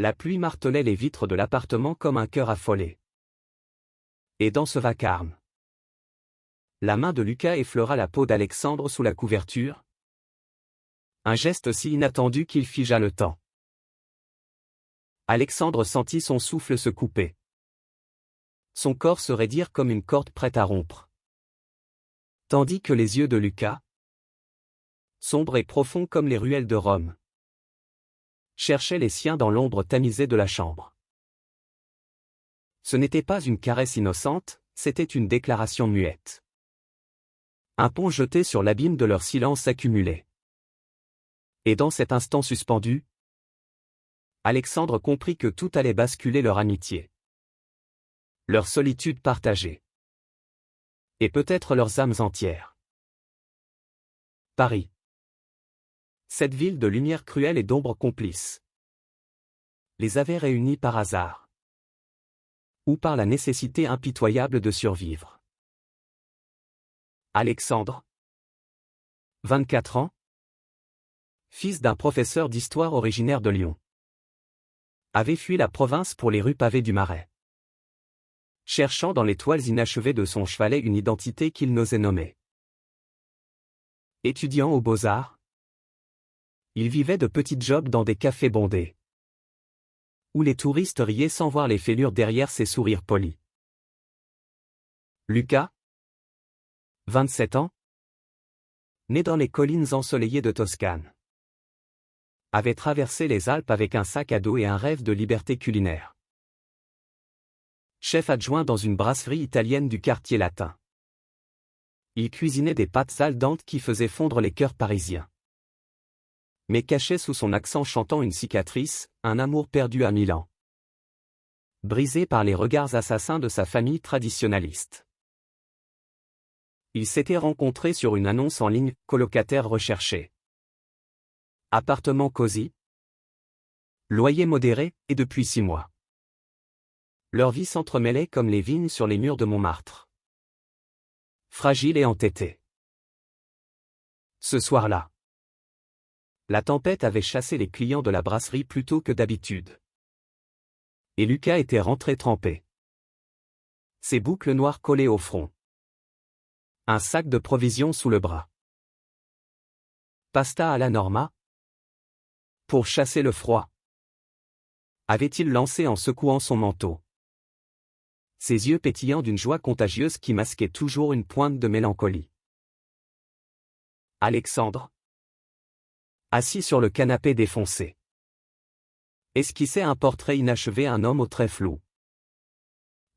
La pluie martelait les vitres de l'appartement comme un cœur affolé. Et dans ce vacarme, la main de Lucas effleura la peau d'Alexandre sous la couverture. Un geste si inattendu qu'il figea le temps. Alexandre sentit son souffle se couper. Son corps se raidir comme une corde prête à rompre. Tandis que les yeux de Lucas, sombres et profonds comme les ruelles de Rome, cherchaient les siens dans l'ombre tamisée de la chambre. Ce n'était pas une caresse innocente, c'était une déclaration muette. Un pont jeté sur l'abîme de leur silence accumulé. Et dans cet instant suspendu, Alexandre comprit que tout allait basculer leur amitié. Leur solitude partagée. Et peut-être leurs âmes entières. Paris. Cette ville de lumière cruelle et d'ombre complice les avait réunis par hasard. Ou par la nécessité impitoyable de survivre. Alexandre, 24 ans, fils d'un professeur d'histoire originaire de Lyon, avait fui la province pour les rues pavées du Marais. Cherchant dans les toiles inachevées de son chevalet une identité qu'il n'osait nommer. Étudiant aux Beaux-Arts, il vivait de petits jobs dans des cafés bondés, où les touristes riaient sans voir les fêlures derrière ses sourires polis. Lucas, 27 ans, né dans les collines ensoleillées de Toscane, avait traversé les Alpes avec un sac à dos et un rêve de liberté culinaire. Chef adjoint dans une brasserie italienne du quartier latin. Il cuisinait des pâtes al dente qui faisaient fondre les cœurs parisiens. Mais cachait sous son accent chantant une cicatrice, un amour perdu à Milan. Brisé par les regards assassins de sa famille traditionnaliste. Ils s'étaient rencontrés sur une annonce en ligne, colocataire recherché. Appartement cosy. Loyer modéré, et depuis 6 mois. Leur vie s'entremêlait comme les vignes sur les murs de Montmartre. Fragile et entêtée. Ce soir-là, la tempête avait chassé les clients de la brasserie plus tôt que d'habitude. Et Lucas était rentré trempé. Ses boucles noires collées au front. Un sac de provisions sous le bras. Pasta à la Norma. Pour chasser le froid. Avait-il lancé en secouant son manteau. Ses yeux pétillants d'une joie contagieuse qui masquait toujours une pointe de mélancolie. Alexandre, assis sur le canapé défoncé, esquissait un portrait inachevé, un homme au trait flou.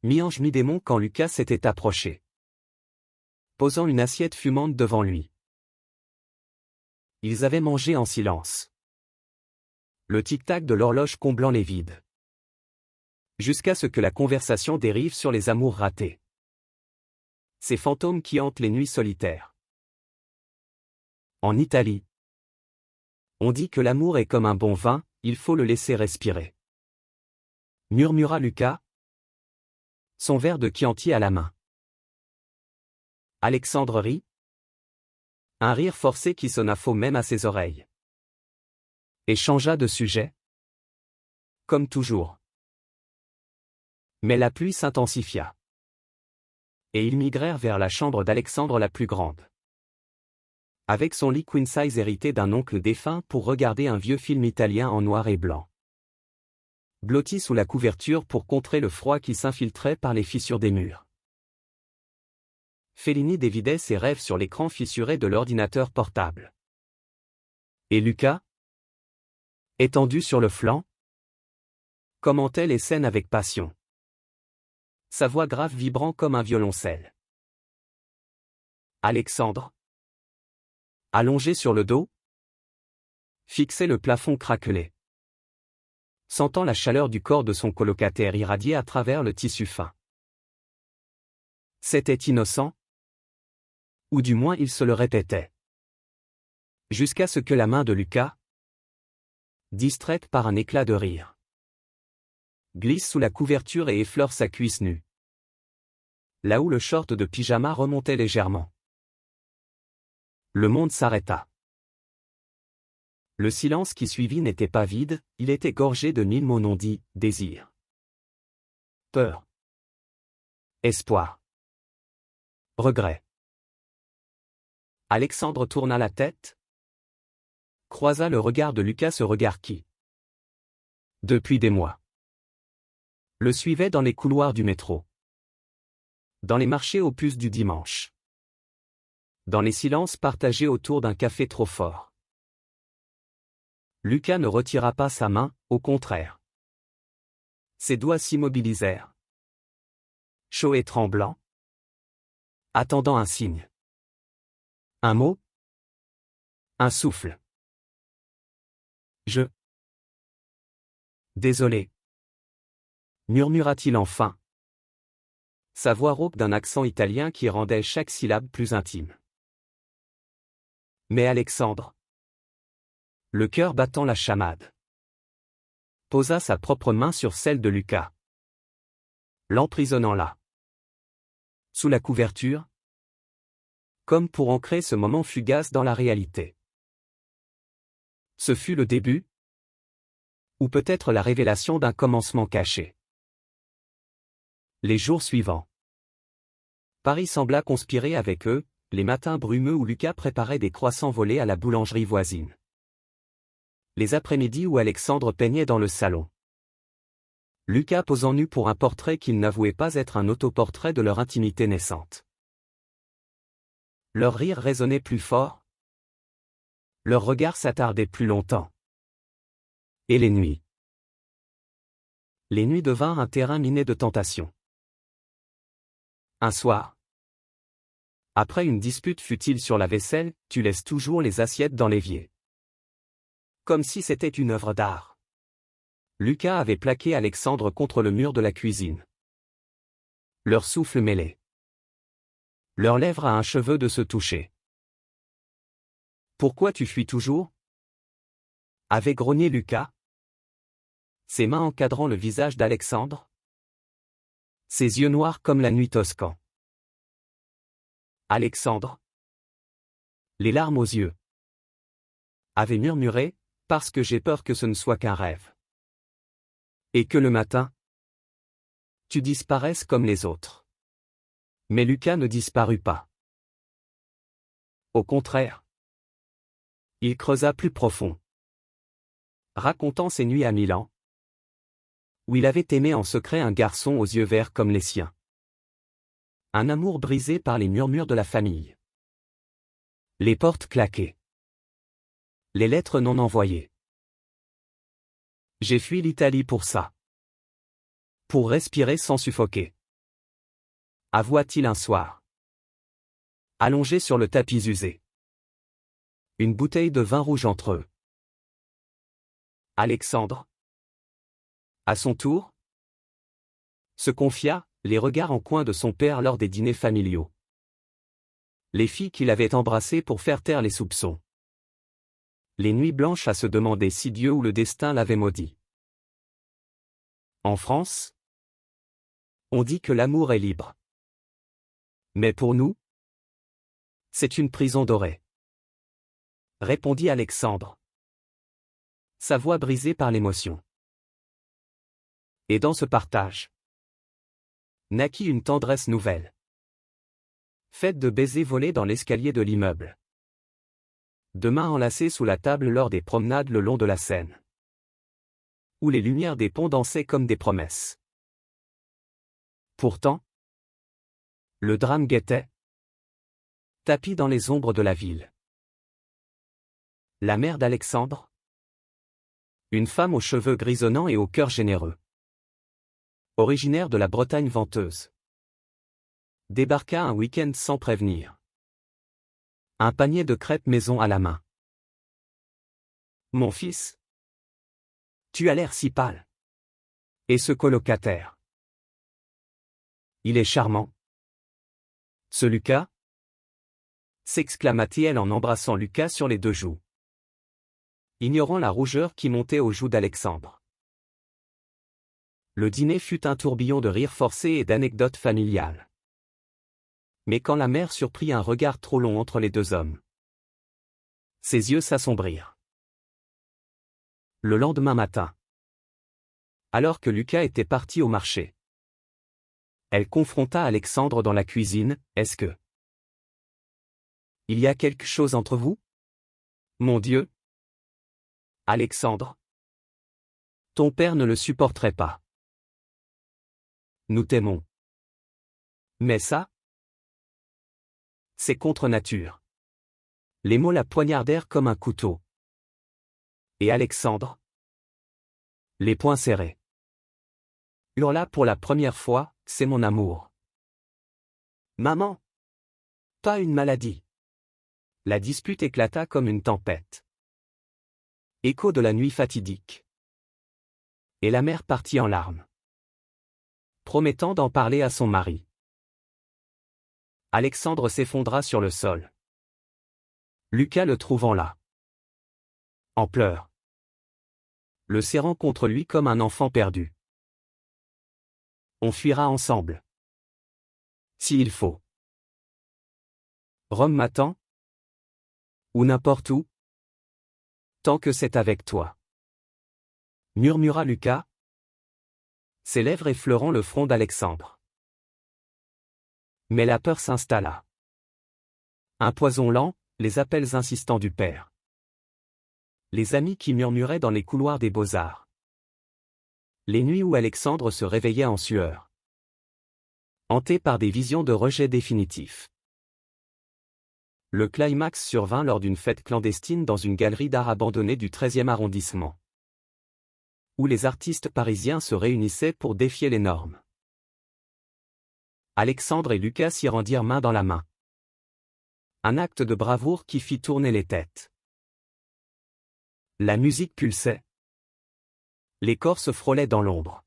Mi-ange mi-démon quand Lucas s'était approché, posant une assiette fumante devant lui. Ils avaient mangé en silence. Le tic-tac de l'horloge comblant les vides. Jusqu'à ce que la conversation dérive sur les amours ratés. Ces fantômes qui hantent les nuits solitaires. En Italie, on dit que l'amour est comme un bon vin, il faut le laisser respirer. Murmura Lucas, son verre de Chianti à la main. Alexandre rit. Un rire forcé qui sonna faux même à ses oreilles. Et changea de sujet. Comme toujours. Mais la pluie s'intensifia. Et ils migrèrent vers la chambre d'Alexandre la plus grande. Avec son lit queen size hérité d'un oncle défunt pour regarder un vieux film italien en noir et blanc. Blotti sous la couverture pour contrer le froid qui s'infiltrait par les fissures des murs. Fellini dévidait ses rêves sur l'écran fissuré de l'ordinateur portable. Et Lucas, étendu sur le flanc, commentait les scènes avec passion. Sa voix grave vibrant comme un violoncelle. Alexandre, allongé sur le dos, fixait le plafond craquelé. Sentant la chaleur du corps de son colocataire irradier à travers le tissu fin. C'était innocent. Ou du moins il se le répétait. Jusqu'à ce que la main de Lucas, distraite par un éclat de rire, glisse sous la couverture et effleure sa cuisse nue. Là où le short de pyjama remontait légèrement. Le monde s'arrêta. Le silence qui suivit n'était pas vide, il était gorgé de 1000 mots non dits, désir, peur, espoir, regret. Alexandre tourna la tête, croisa le regard de Lucas, ce regard qui, depuis des mois, le suivait dans les couloirs du métro, dans les marchés aux puces du dimanche, dans les silences partagés autour d'un café trop fort. Lucas ne retira pas sa main, au contraire. Ses doigts s'immobilisèrent, chauds et tremblants, attendant un signe. Un mot, un souffle. « Désolé » murmura-t-il enfin, sa voix rauque d'un accent italien qui rendait chaque syllabe plus intime. Mais Alexandre, le cœur battant la chamade, posa sa propre main sur celle de Lucas, l'emprisonnant là, sous la couverture, comme pour ancrer ce moment fugace dans la réalité. Ce fut le début, ou peut-être la révélation d'un commencement caché. Les jours suivants, Paris sembla conspirer avec eux, les matins brumeux où Lucas préparait des croissants volés à la boulangerie voisine. Les après-midi où Alexandre peignait dans le salon. Lucas posant nu pour un portrait qu'il n'avouait pas être un autoportrait de leur intimité naissante. Leur rire résonnait plus fort. Leur regard s'attardait plus longtemps. Et les nuits. Les nuits devinrent un terrain miné de tentations. Un soir, après une dispute futile sur la vaisselle, tu laisses toujours les assiettes dans l'évier. Comme si c'était une œuvre d'art. Lucas avait plaqué Alexandre contre le mur de la cuisine. Leur souffle mêlé. Leurs lèvres à un cheveu de se toucher. Pourquoi tu fuis toujours ? Avait grogné Lucas. Ses mains encadrant le visage d'Alexandre. Ses yeux noirs comme la nuit toscan. Alexandre, les larmes aux yeux, avait murmuré, parce que j'ai peur que ce ne soit qu'un rêve. Et que le matin, tu disparaisses comme les autres. Mais Lucas ne disparut pas. Au contraire, il creusa plus profond, racontant ses nuits à Milan, où il avait aimé en secret un garçon aux yeux verts comme les siens. Un amour brisé par les murmures de la famille. Les portes claquées. Les lettres non envoyées. J'ai fui l'Italie pour ça. Pour respirer sans suffoquer. Avoua-t-il un soir. Allongé sur le tapis usé. Une bouteille de vin rouge entre eux. Alexandre, à son tour, se confia, les regards en coin de son père lors des dîners familiaux. Les filles qu'il avait embrassées pour faire taire les soupçons. Les nuits blanches à se demander si Dieu ou le destin l'avait maudit. En France, on dit que l'amour est libre. Mais pour nous, c'est une prison dorée. Répondit Alexandre, sa voix brisée par l'émotion. Et dans ce partage, naquit une tendresse nouvelle. Faite de baisers volés dans l'escalier de l'immeuble. De mains enlacées sous la table lors des promenades le long de la Seine. Où les lumières des ponts dansaient comme des promesses. Pourtant, le drame guettait. Tapi dans les ombres de la ville. La mère d'Alexandre. Une femme aux cheveux grisonnants et au cœur généreux. Originaire de la Bretagne venteuse. Débarqua un week-end sans prévenir. Un panier de crêpes maison à la main. Mon fils, tu as l'air si pâle. Et ce colocataire. Il est charmant. Ce Lucas, s'exclama-t-elle en embrassant Lucas sur les deux joues. Ignorant la rougeur qui montait aux joues d'Alexandre. Le dîner fut un tourbillon de rires forcés et d'anecdotes familiales. Mais quand la mère surprit un regard trop long entre les deux hommes, ses yeux s'assombrirent. Le lendemain matin, alors que Lucas était parti au marché, elle confronta Alexandre dans la cuisine. Est-ce que il y a quelque chose entre vous? Mon Dieu! Alexandre, ton père ne le supporterait pas. Nous t'aimons. Mais ça, c'est contre nature. Les mots la poignardèrent comme un couteau. Et Alexandre, les poings serrés, hurla pour la première fois, c'est mon amour. Maman! Pas une maladie. La dispute éclata comme une tempête. Écho de la nuit fatidique. Et la mère partit en larmes, promettant d'en parler à son mari. Alexandre s'effondra sur le sol. Lucas le trouvant là, en pleurs, le serrant contre lui comme un enfant perdu. On fuira ensemble. S'il faut. Rome m'attend? Ou n'importe où? Tant que c'est avec toi. Murmura Lucas, ses lèvres effleurant le front d'Alexandre. Mais la peur s'installa. Un poison lent, les appels insistants du père. Les amis qui murmuraient dans les couloirs des beaux-arts. Les nuits où Alexandre se réveillait en sueur, hanté par des visions de rejet définitif. Le climax survint lors d'une fête clandestine dans une galerie d'art abandonnée du 13e arrondissement, où les artistes parisiens se réunissaient pour défier les normes. Alexandre et Lucas s'y rendirent main dans la main. Un acte de bravoure qui fit tourner les têtes. La musique pulsait. Les corps se frôlaient dans l'ombre.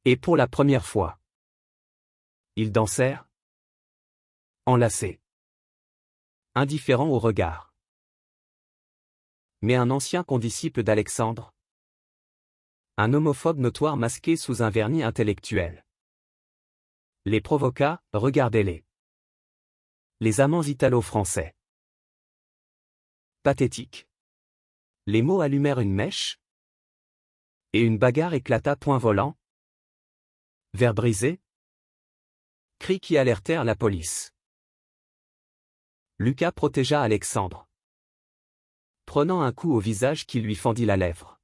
Et pour la première fois, ils dansèrent, enlacés, indifférents au regard. Mais un ancien condisciple d'Alexandre, un homophobe notoire masqué sous un vernis intellectuel, les provoqua. Regardez-les. Les amants italo-français. Pathétique. Les mots allumèrent une mèche, et une bagarre éclata point volant. Verre brisé. Cris qui alertèrent la police. Lucas protégea Alexandre, prenant un coup au visage qui lui fendit la lèvre.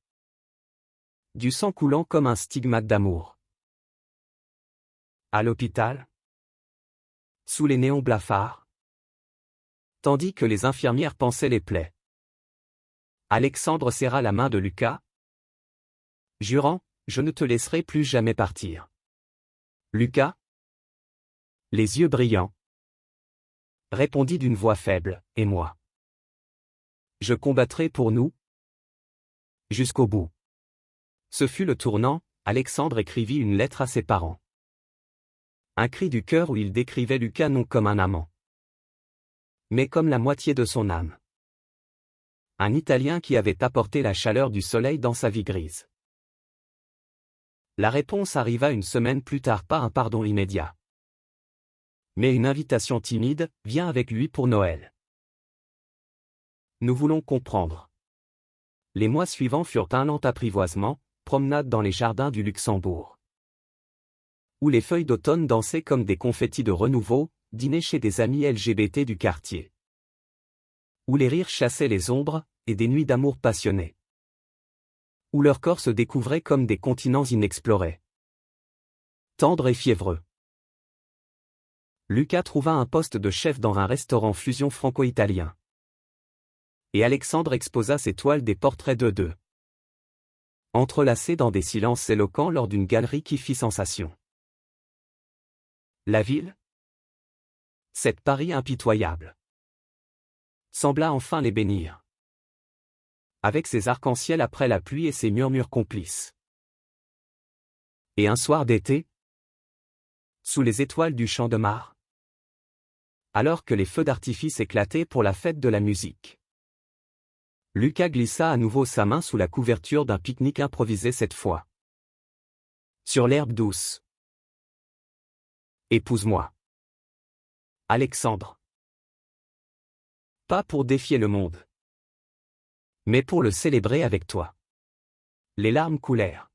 Du sang coulant comme un stigmate d'amour. À l'hôpital, sous les néons blafards, tandis que les infirmières pansaient les plaies, Alexandre serra la main de Lucas, jurant, je ne te laisserai plus jamais partir. Lucas, les yeux brillants, répondit d'une voix faible, et moi? Je combattrai pour nous, jusqu'au bout. Ce fut le tournant, Alexandre écrivit une lettre à ses parents. Un cri du cœur où il décrivait Lucas non comme un amant, mais comme la moitié de son âme. Un Italien qui avait apporté la chaleur du soleil dans sa vie grise. La réponse arriva une semaine plus tard, pas un pardon immédiat, mais une invitation timide, viens avec lui pour Noël. Nous voulons comprendre. Les mois suivants furent un lent apprivoisement, promenade dans les jardins du Luxembourg, où les feuilles d'automne dansaient comme des confettis de renouveau, dîner chez des amis LGBT du quartier, où les rires chassaient les ombres, et des nuits d'amour passionnées, où leurs corps se découvraient comme des continents inexplorés, tendres et fiévreux. Lucas trouva un poste de chef dans un restaurant fusion franco-italien. Et Alexandre exposa ses toiles des portraits d'eux deux, entrelacés dans des silences éloquents lors d'une galerie qui fit sensation. La ville, cette Paris impitoyable, sembla enfin les bénir, avec ses arcs-en-ciel après la pluie et ses murmures complices. Et un soir d'été, sous les étoiles du Champ de Mars, alors que les feux d'artifice éclataient pour la fête de la musique, Lucas glissa à nouveau sa main sous la couverture d'un pique-nique improvisé cette fois, sur l'herbe douce. Épouse-moi. Alexandre. Pas pour défier le monde, Mais pour le célébrer avec toi. Les larmes coulèrent.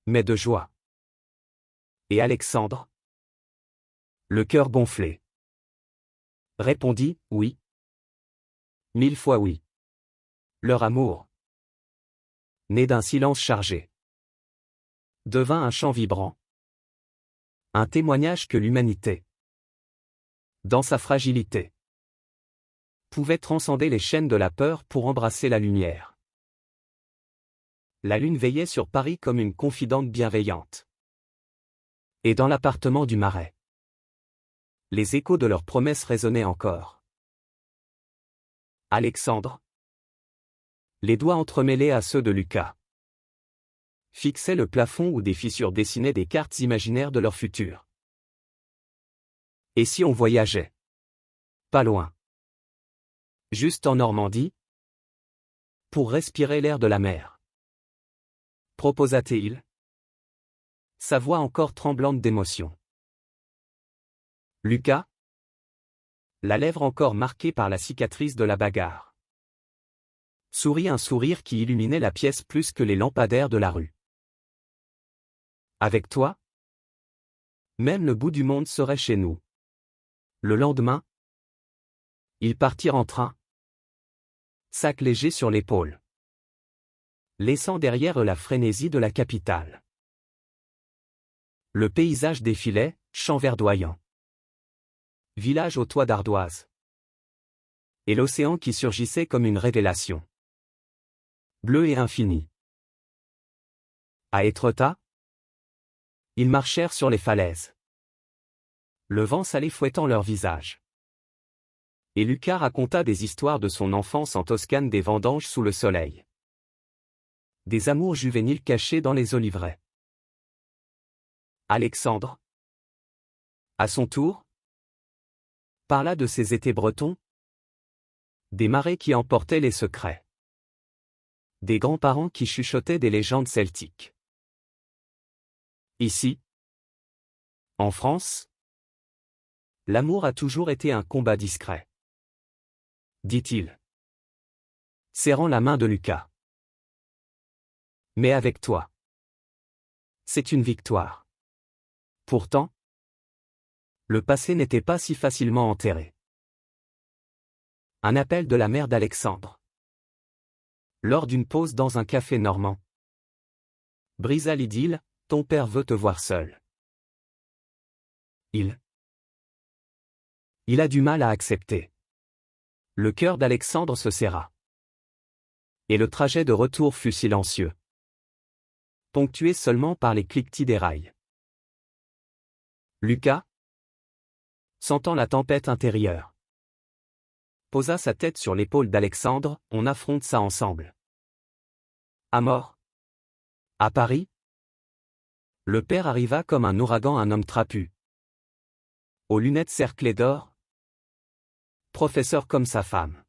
Mais de joie. Et Alexandre? Le cœur gonflé. Répondit, oui. 1000 fois oui. Leur amour, né d'un silence chargé, devint un chant vibrant. Un témoignage que l'humanité, dans sa fragilité, pouvait transcender les chaînes de la peur pour embrasser la lumière. La lune veillait sur Paris comme une confidente bienveillante. Et dans l'appartement du Marais, les échos de leurs promesses résonnaient encore. Alexandre, les doigts entremêlés à ceux de Lucas, fixaient le plafond où des fissures dessinaient des cartes imaginaires de leur futur. Et si on voyageait? Pas loin. Juste en Normandie? Pour respirer l'air de la mer. Proposa-t-il? Sa voix encore tremblante d'émotion. Lucas? La lèvre encore marquée par la cicatrice de la bagarre. Sourit un sourire qui illuminait la pièce plus que les lampadaires de la rue. Avec toi? Même le bout du monde serait chez nous. Le lendemain? Ils partirent en train. Sac léger sur l'épaule. Laissant derrière eux la frénésie de la capitale. Le paysage défilait, champs verdoyants. Village aux toits d'ardoise. Et l'océan qui surgissait comme une révélation. Bleu et infini. À Étretat, ils marchèrent sur les falaises. Le vent salé fouettant leurs visages. Et Lucas raconta des histoires de son enfance en Toscane, des vendanges sous le soleil. Des amours juvéniles cachés dans les oliveraies. Alexandre, à son tour, parla de ses étés bretons, des marées qui emportaient les secrets, des grands-parents qui chuchotaient des légendes celtiques. Ici, en France, l'amour a toujours été un combat discret, dit-il, serrant la main de Lucas. Mais avec toi, c'est une victoire. Pourtant, le passé n'était pas si facilement enterré. Un appel de la mère d'Alexandre. Lors d'une pause dans un café normand. Brisa l'idylle, ton père veut te voir seul. Il a du mal à accepter. Le cœur d'Alexandre se serra. Et le trajet de retour fut silencieux. Ponctué seulement par les cliquetis des rails. Lucas, sentant la tempête intérieure, posa sa tête sur l'épaule d'Alexandre, on affronte ça ensemble. À mort. À Paris? Le père arriva comme un ouragan, un homme trapu. Aux lunettes cerclées d'or. Professeur comme sa femme.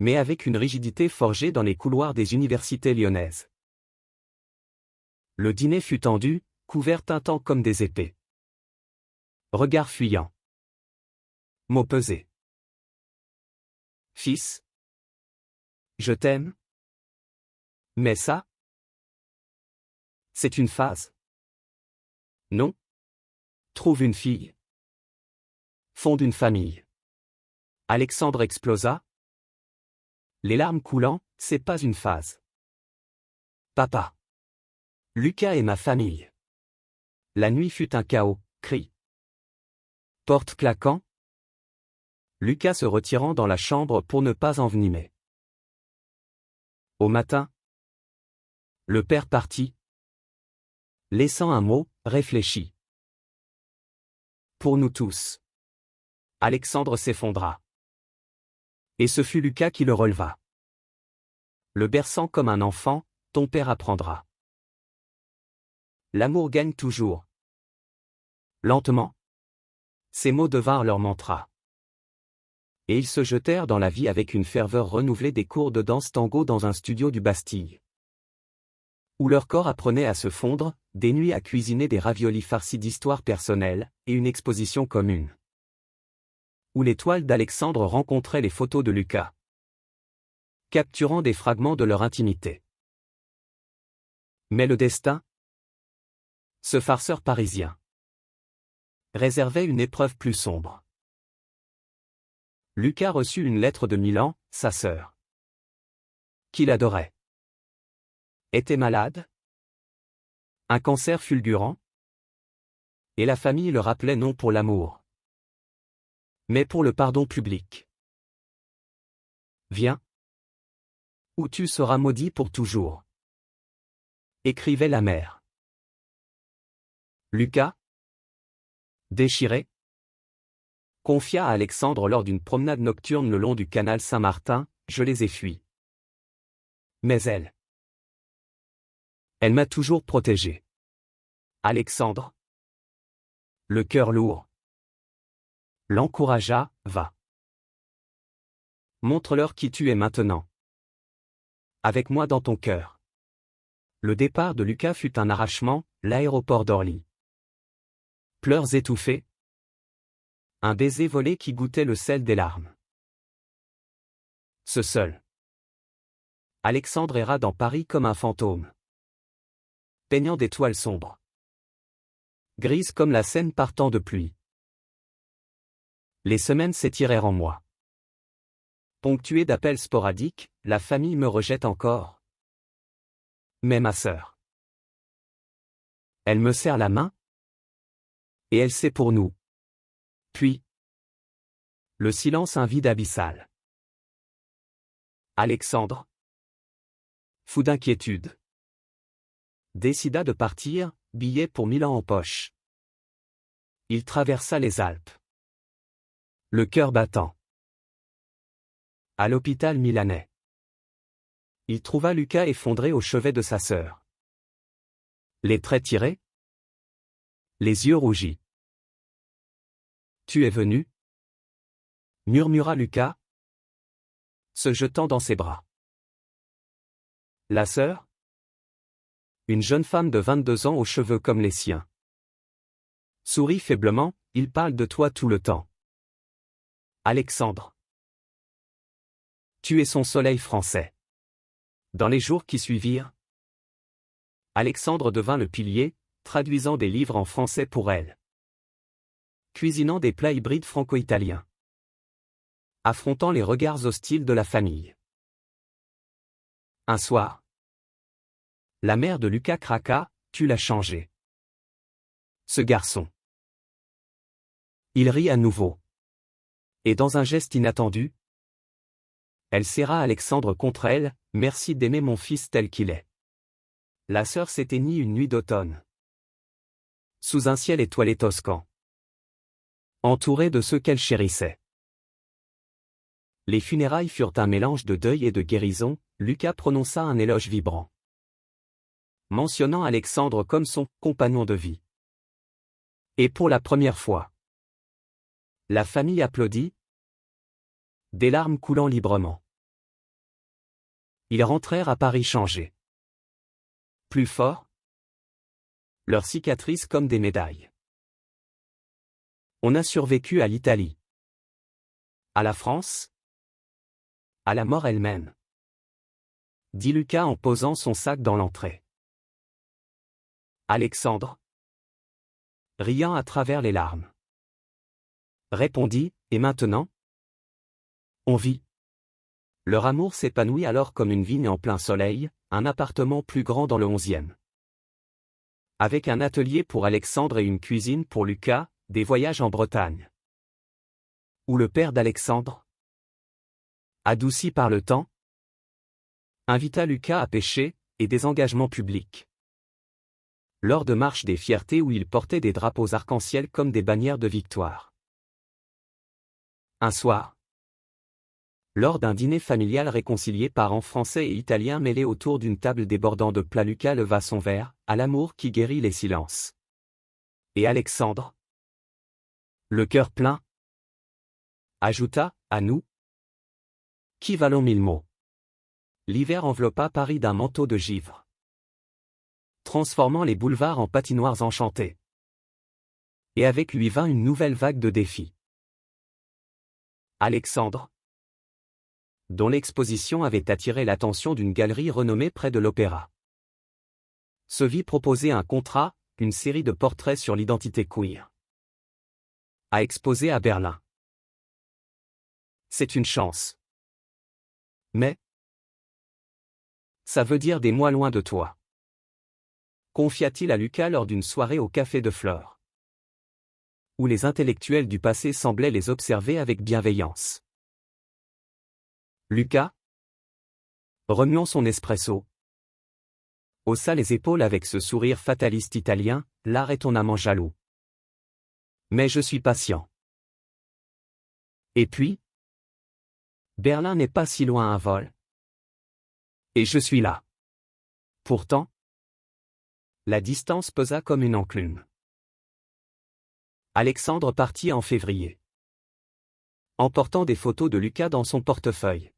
Mais avec une rigidité forgée dans les couloirs des universités lyonnaises. Le dîner fut tendu, couvert tintant comme des épées. Regard fuyant. Mots pesés. Fils. Je t'aime. Mais ça? C'est une phase. Non. Trouve une fille. Fonde une famille. Alexandre explosa. Les larmes coulant, c'est pas une phase. Papa. Lucas et ma famille. La nuit fut un chaos, cri. Porte claquant. Lucas se retirant dans la chambre pour ne pas envenimer. Au matin, le père partit, laissant un mot, réfléchi. Pour nous tous. Alexandre s'effondra. Et ce fut Lucas qui le releva. Le berçant comme un enfant, ton père apprendra. L'amour gagne toujours. Lentement. Ces mots devinrent leur mantra. Et ils se jetèrent dans la vie avec une ferveur renouvelée, des cours de danse tango dans un studio du Bastille. Où leur corps apprenait à se fondre, des nuits à cuisiner des raviolis farcis d'histoires personnelles, et une exposition commune. Où les toiles d'Alexandre rencontraient les photos de Lucas. capturant des fragments de leur intimité. Mais le destin, ce farceur parisien, réservait une épreuve plus sombre. Lucas reçut une lettre de Milan, sa sœur, qu'il adorait, était malade, un cancer fulgurant, et la famille le rappelait non pour l'amour, mais pour le pardon public. Viens, ou tu seras maudit pour toujours, écrivait la mère. Lucas, déchiré, confia à Alexandre lors d'une promenade nocturne le long du canal Saint-Martin: je les ai fuis. Mais elle m'a toujours protégé. Alexandre, le cœur lourd, l'encouragea: va. Montre-leur qui tu es maintenant. Avec moi dans ton cœur. Le départ de Lucas fut un arrachement, l'aéroport d'Orly. Pleurs étouffés. Un baiser volé qui goûtait le sel des larmes. Ce seul. Alexandre erra dans Paris comme un fantôme, peignant d'étoiles sombres, grises comme la Seine partant de pluie. Les semaines s'étirèrent en mois. Ponctuées d'appels sporadiques, la famille me rejette encore. Mais ma sœur. Elle me serre la main, et elle sait pour nous. Puis, le silence, un vide abyssal. Alexandre, fou d'inquiétude, décida de partir, billet pour Milan en poche. Il traversa les Alpes, le cœur battant. À l'hôpital milanais, il trouva Lucas effondré au chevet de sa sœur. Les traits tirés, les yeux rougis. Tu es venu? Murmura Lucas, se jetant dans ses bras. La sœur? Une jeune femme de 22 ans aux cheveux comme les siens. Sourit faiblement: il parle de toi tout le temps. Alexandre. Tu es son soleil français. Dans les jours qui suivirent, Alexandre devint le pilier, traduisant des livres en français pour elle, cuisinant des plats hybrides franco-italiens, affrontant les regards hostiles de la famille. Un soir, la mère de Lucas craqua: tu l'as changé. Ce garçon. Il rit à nouveau. Et dans un geste inattendu, elle serra Alexandre contre elle: merci d'aimer mon fils tel qu'il est. La sœur s'éteignit une nuit d'automne, sous un ciel étoilé toscan, entourée de ceux qu'elle chérissait. Les funérailles furent un mélange de deuil et de guérison. Lucas prononça un éloge vibrant, mentionnant Alexandre comme son compagnon de vie. Et pour la première fois, la famille applaudit, des larmes coulant librement. Ils rentrèrent à Paris changés. Plus forts, leurs cicatrices comme des médailles. On a survécu à l'Italie, à la France, à la mort elle-même, dit Lucas en posant son sac dans l'entrée. Alexandre, riant à travers les larmes, répondit: et maintenant? On vit. Leur amour s'épanouit alors comme une vigne en plein soleil, un appartement plus grand dans le 11e. Avec un atelier pour Alexandre et une cuisine pour Lucas, des voyages en Bretagne. Où le père d'Alexandre, adouci par le temps, invita Lucas à pêcher, et des engagements publics. Lors de marches des fiertés où il portait des drapeaux arc-en-ciel comme des bannières de victoire. Un soir, lors d'un dîner familial réconcilié, parents français et italiens mêlés autour d'une table débordant de plats, Lucas leva son verre: à l'amour qui guérit les silences. Et Alexandre, le cœur plein, ajouta: à nous, qui valons 1000 mots. L'hiver enveloppa Paris d'un manteau de givre, transformant les boulevards en patinoires enchantées. Et avec lui vint une nouvelle vague de défis. Alexandre, dont l'exposition avait attiré l'attention d'une galerie renommée près de l'opéra. Se vit proposer un contrat, une série de portraits sur l'identité queer. À exposer à Berlin. C'est une chance. Mais ça veut dire des mois loin de toi. Confia-t-il à Lucas lors d'une soirée au Café de Flore, où les intellectuels du passé semblaient les observer avec bienveillance. Lucas, remuant son espresso, haussa les épaules avec ce sourire fataliste italien, l'art est ton amant jaloux. Mais je suis patient. Et puis, Berlin n'est pas si loin à vol. Et je suis là. Pourtant, la distance pesa comme une enclume. Alexandre partit en février, emportant des photos de Lucas dans son portefeuille,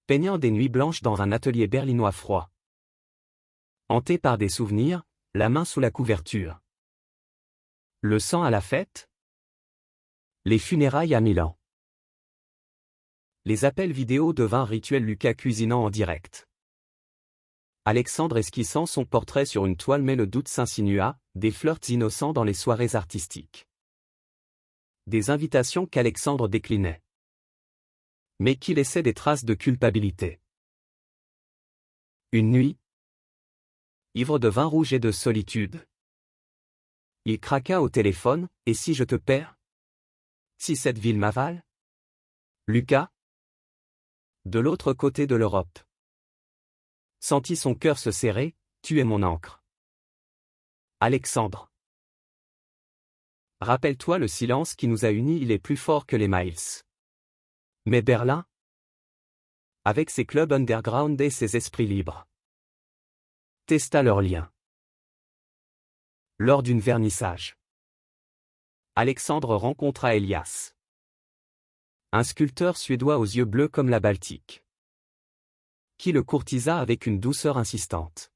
peignant des nuits blanches dans un atelier berlinois froid. Hanté par des souvenirs, la main sous la couverture. Le sang à la fête? Les funérailles à Milan. Les appels vidéo devinrent rituels, Lucas cuisinant en direct. Alexandre esquissant son portrait sur une toile, mais le doute s'insinua, des flirts innocents dans les soirées artistiques. Des invitations qu'Alexandre déclinait, mais qui laissaient des traces de culpabilité. Une nuit, ivre de vin rouge et de solitude, il craqua au téléphone. Et si je te perds? Si cette ville m'avale? Lucas, de l'autre côté de l'Europe, sentit son cœur se serrer. Tu es mon encre. Alexandre. Rappelle-toi, le silence qui nous a unis, il est plus fort que les miles. Mais Berlin, avec ses clubs underground et ses esprits libres, testa leur lien. Lors d'une vernissage, Alexandre rencontra Elias, un sculpteur suédois aux yeux bleus comme la Baltique, qui le courtisa avec une douceur insistante.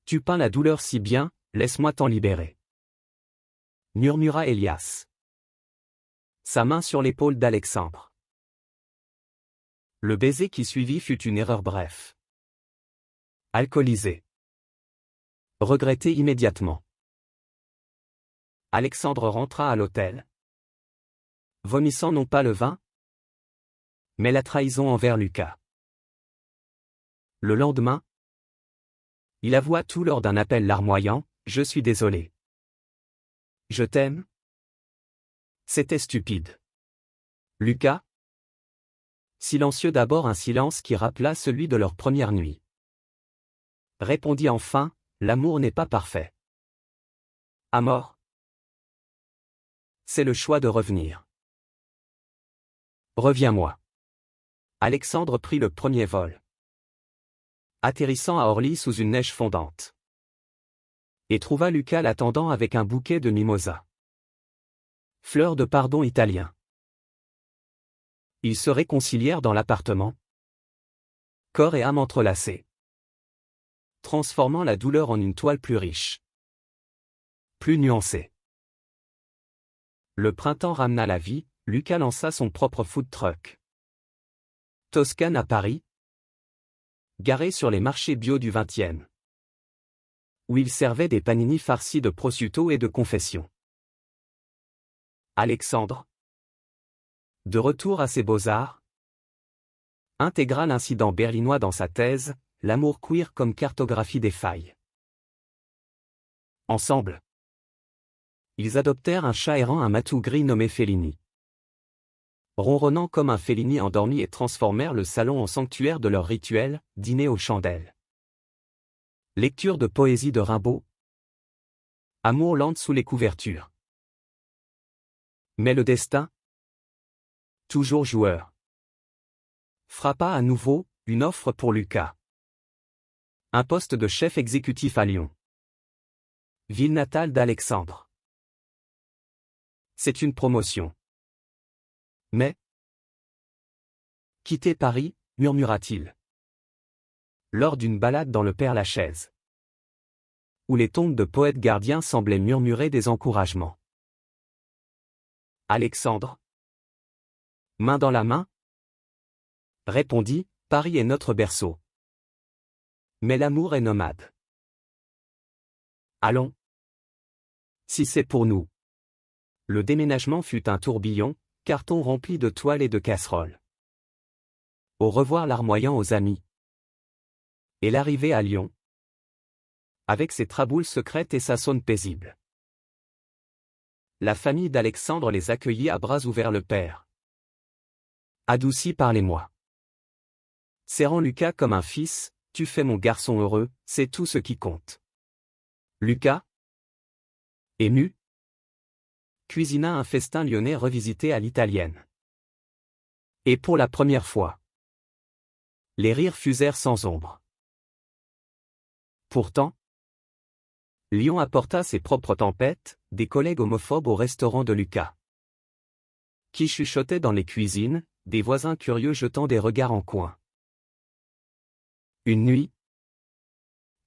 Tu peins la douleur si bien, laisse-moi t'en libérer, murmura Elias, sa main sur l'épaule d'Alexandre. Le baiser qui suivit fut une erreur, bref. Alcoolisé. Regretté immédiatement. Alexandre rentra à l'hôtel, vomissant non pas le vin, mais la trahison envers Lucas. Le lendemain, il avoua tout lors d'un appel larmoyant. Je suis désolé. Je t'aime. C'était stupide. Lucas, silencieux d'abord, un silence qui rappela celui de leur première nuit, répondit enfin, l'amour n'est pas parfait. Amor, c'est le choix de revenir. Reviens-moi. Alexandre prit le premier vol, atterrissant à Orly sous une neige fondante, et trouva Lucas l'attendant avec un bouquet de mimosas. Fleurs de pardon italien. Ils se réconcilièrent dans l'appartement, corps et âme entrelacés, transformant la douleur en une toile plus riche, plus nuancée. Le printemps ramena la vie. Lucas lança son propre food truck. Toscane à Paris, garé sur les marchés bio du XXe, où il servait des panini farcis de prosciutto et de confession. Alexandre, de retour à ses beaux-arts, intégra l'incident berlinois dans sa thèse, l'amour queer comme cartographie des failles. Ensemble, ils adoptèrent un chat errant, un matou gris nommé Fellini. Ronronnant comme un Fellini endormi, et transformèrent le salon en sanctuaire de leur rituel, dîner aux chandelles. Lecture de poésie de Rimbaud. Amour lente sous les couvertures. Mais le destin, toujours joueur, frappa à nouveau, une offre pour Lucas. Un poste de chef exécutif à Lyon, ville natale d'Alexandre. C'est une promotion. Mais quitter Paris, murmura-t-il, lors d'une balade dans le Père-Lachaise, où les tombes de poètes gardiens semblaient murmurer des encouragements. Alexandre, main dans la main, répondit, Paris est notre berceau. Mais l'amour est nomade. Allons. Si c'est pour nous. Le déménagement fut un tourbillon, carton rempli de toiles et de casseroles. Au revoir larmoyant aux amis. Et l'arrivée à Lyon. Avec ses traboules secrètes et sa saune paisible. La famille d'Alexandre les accueillit à bras ouverts le père. Adouci par l'émoi. Serrant Lucas comme un fils, tu fais mon garçon heureux, c'est tout ce qui compte. Lucas, ému, cuisina un festin lyonnais revisité à l'italienne. Et pour la première fois, les rires fusèrent sans ombre. Pourtant, Lyon apporta ses propres tempêtes, des collègues homophobes au restaurant de Lucas, qui chuchotaient dans les cuisines, des voisins curieux jetant des regards en coin. Une nuit,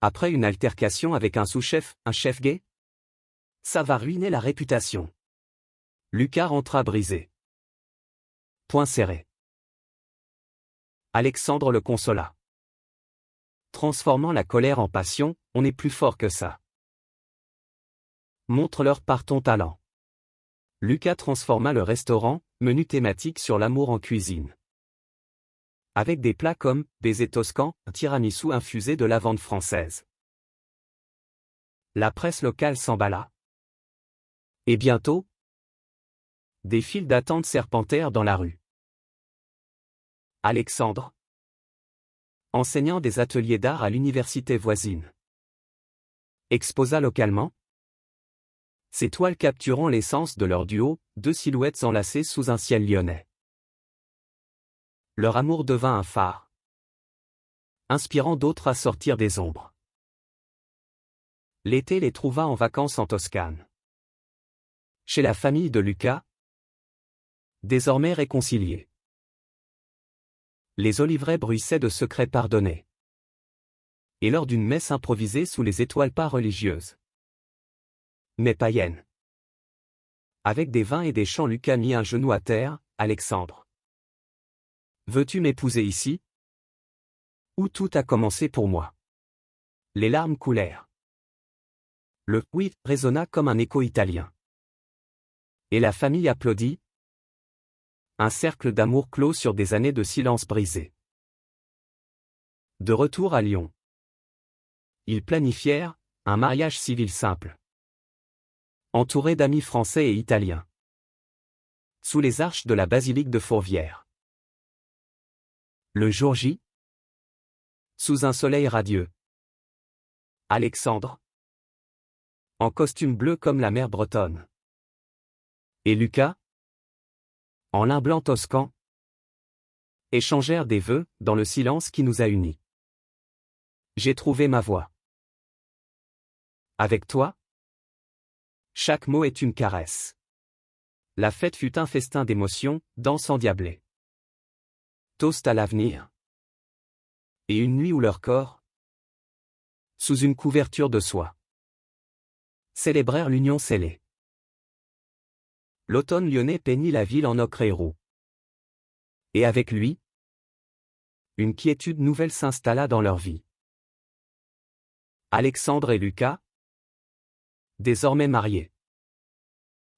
après une altercation avec un sous-chef, un chef gay, ça va ruiner la réputation. Lucas rentra brisé. Poing serré. Alexandre le consola. Transformant la colère en passion, on est plus fort que ça. Montre-leur par ton talent. Lucas transforma le restaurant, menu thématique sur l'amour en cuisine. Avec des plats comme baiser toscan, un tiramisu infusé de lavande française. La presse locale s'emballa. Et bientôt, des files d'attente serpentèrent dans la rue. Alexandre, enseignant des ateliers d'art à l'université voisine, exposa localement. Ces toiles capturant l'essence de leur duo, deux silhouettes enlacées sous un ciel lyonnais. Leur amour devint un phare, inspirant d'autres à sortir des ombres. L'été les trouva en vacances en Toscane. Chez la famille de Lucas, désormais réconciliés. Les oliveraies bruissaient de secrets pardonnés. Et lors d'une messe improvisée sous les étoiles pas religieuses, mais païennes. Avec des vins et des chants, Lucas mit un genou à terre. Alexandre, veux-tu m'épouser ici? Où tout a commencé pour moi. Les larmes coulèrent. Le « oui » résonna comme un écho italien. Et la famille applaudit. Un cercle d'amour clos sur des années de silence brisé. De retour à Lyon, ils planifièrent un mariage civil simple, entouré d'amis français et italiens, sous les arches de la basilique de Fourvière. Le jour J, sous un soleil radieux, Alexandre, en costume bleu comme la mer bretonne, et Lucas, en lin blanc toscan, échangèrent des vœux dans le silence qui nous a unis. J'ai trouvé ma voie. Avec toi, chaque mot est une caresse. La fête fut un festin d'émotions, danse endiablée. Toast à l'avenir. Et une nuit où leur corps, sous une couverture de soie, célébrèrent l'union scellée. L'automne lyonnais peignit la ville en ocre et roux. Et avec lui, une quiétude nouvelle s'installa dans leur vie. Alexandre et Lucas, désormais mariés,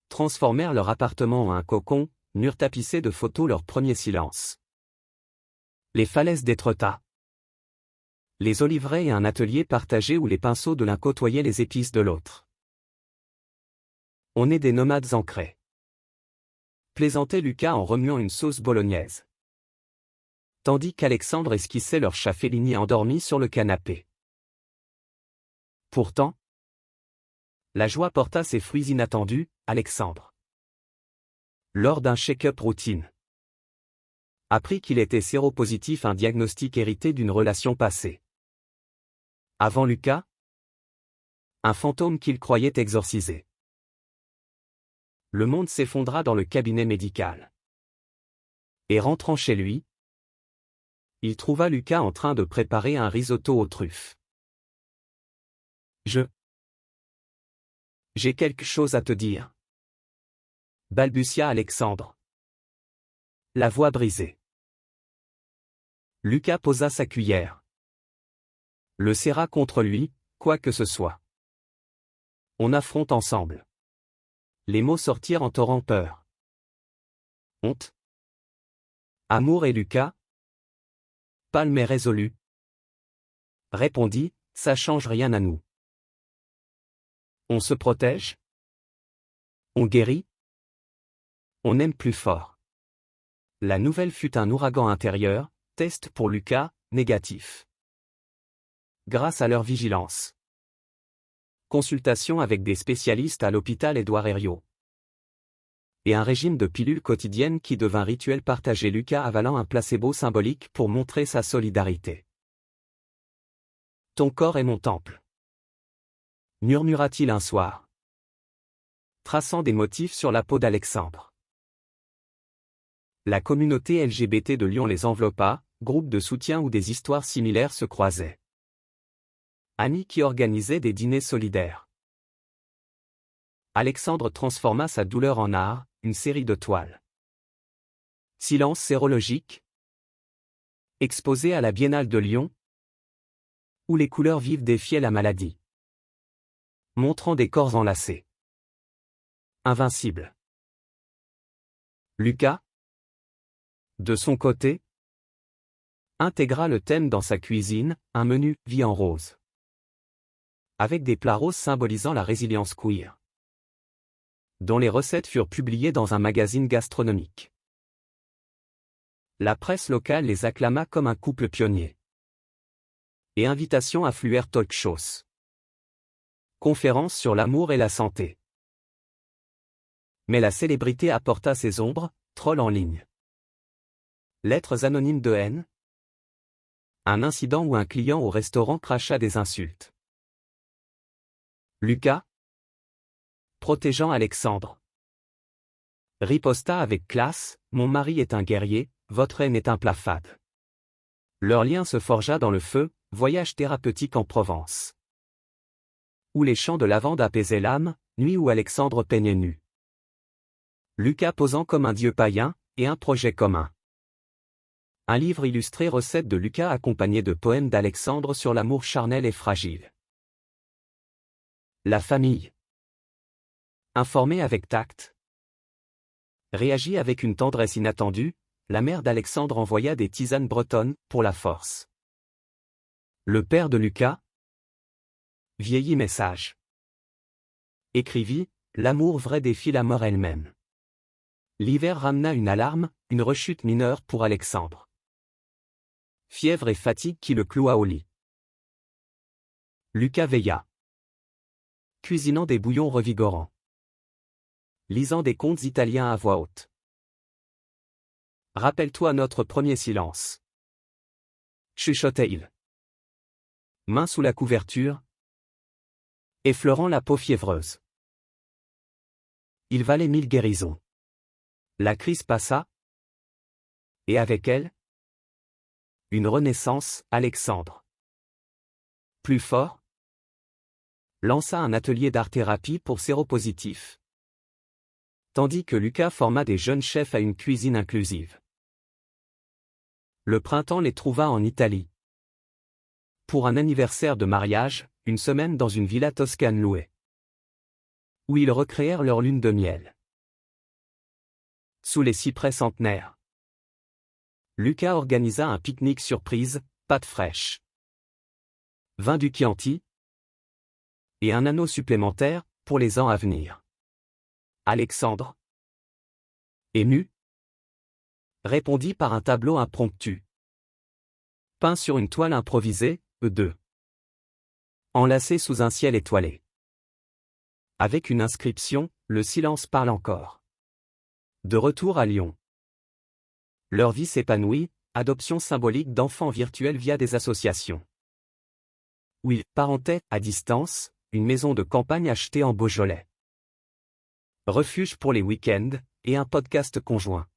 transformèrent leur appartement en un cocon, murs tapissés de photos leur premier silence. Les falaises d'Étretat, les oliveraies et un atelier partagé où les pinceaux de l'un côtoyaient les épices de l'autre. On est des nomades ancrés, plaisantait Lucas en remuant une sauce bolognaise, tandis qu'Alexandre esquissait leur chat Fellini endormi sur le canapé. Pourtant, la joie porta ses fruits inattendus. Alexandre, lors d'un check-up routine, apprit qu'il était séropositif, un diagnostic hérité d'une relation passée. Avant Lucas, un fantôme qu'il croyait exorcisé. Le monde s'effondra dans le cabinet médical. Et rentrant chez lui, il trouva Lucas en train de préparer un risotto aux truffes. J'ai quelque chose à te dire, balbutia Alexandre, la voix brisée. Lucas posa sa cuillère. Le serra contre lui, quoi que ce soit. On affronte ensemble. Les mots sortirent en torrent peur. Honte. Amour et Lucas. Palme mais résolu. Répondit, ça change rien à nous. On se protège. On guérit. On aime plus fort. La nouvelle fut un ouragan intérieur, test pour Lucas, négatif. Grâce à leur vigilance. Consultation avec des spécialistes à l'hôpital Édouard Herriot. Et un régime de pilules quotidiennes qui devint rituel partagé, Lucas avalant un placebo symbolique pour montrer sa solidarité. Ton corps est mon temple. Murmura-t-il un soir. Traçant des motifs sur la peau d'Alexandre. La communauté LGBT de Lyon les enveloppa, groupes de soutien où des histoires similaires se croisaient. Amis qui organisaient des dîners solidaires. Alexandre transforma sa douleur en art, une série de toiles. Silence sérologique. Exposé à la Biennale de Lyon. Où les couleurs vives défiaient la maladie. Montrant des corps enlacés. Invincible. Lucas, de son côté, intégra le thème dans sa cuisine, un menu « Vie en rose ». Avec des plats roses symbolisant la résilience queer. Dont les recettes furent publiées dans un magazine gastronomique. La presse locale les acclama comme un couple pionnier. Et invitations affluèrent talk shows. Conférences sur l'amour et la santé. Mais la célébrité apporta ses ombres, trolls en ligne. Lettres anonymes de haine. Un incident où un client au restaurant cracha des insultes. Lucas, protégeant Alexandre, riposta avec classe, mon mari est un guerrier, votre haine est un plat fade. Leur lien se forgea dans le feu, voyage thérapeutique en Provence. Où les chants de lavande apaisaient l'âme, nuit où Alexandre peignait nu. Lucas posant comme un dieu païen, et un projet commun. Un livre illustré recettes de Lucas accompagné de poèmes d'Alexandre sur l'amour charnel et fragile. La famille. Informée avec tact. Réagit avec une tendresse inattendue, la mère d'Alexandre envoya des tisanes bretonnes, pour la force. Le père de Lucas vieillit mais sage. Écrivit, l'amour vrai défie la mort elle-même. L'hiver ramena une alarme, une rechute mineure pour Alexandre. Fièvre et fatigue qui le cloua au lit. Lucas veilla. Cuisinant des bouillons revigorants. Lisant des contes italiens à voix haute. Rappelle-toi notre premier silence. Chuchotait-il. Main sous la couverture. Effleurant la peau fiévreuse. Il valait 1000 guérisons. La crise passa. Et avec elle, une renaissance, Alexandre. Plus fort, lança un atelier d'art-thérapie pour séropositifs. Tandis que Lucas forma des jeunes chefs à une cuisine inclusive. Le printemps les trouva en Italie. Pour un anniversaire de mariage, une semaine dans une villa toscane louée. Où ils recréèrent leur lune de miel. Sous les cyprès centenaires. Lucas organisa un pique-nique surprise, pâtes fraîches. Vin du Chianti. Et un anneau supplémentaire, pour les ans à venir. Alexandre, ému, répondit par un tableau impromptu. Peint sur une toile improvisée, E2. Enlacé sous un ciel étoilé. Avec une inscription, le silence parle encore. De retour à Lyon. Leur vie s'épanouit, adoption symbolique d'enfants virtuels via des associations. Où ils parentaient, à distance, une maison de campagne achetée en Beaujolais. Refuge pour les week-ends, et un podcast conjoint.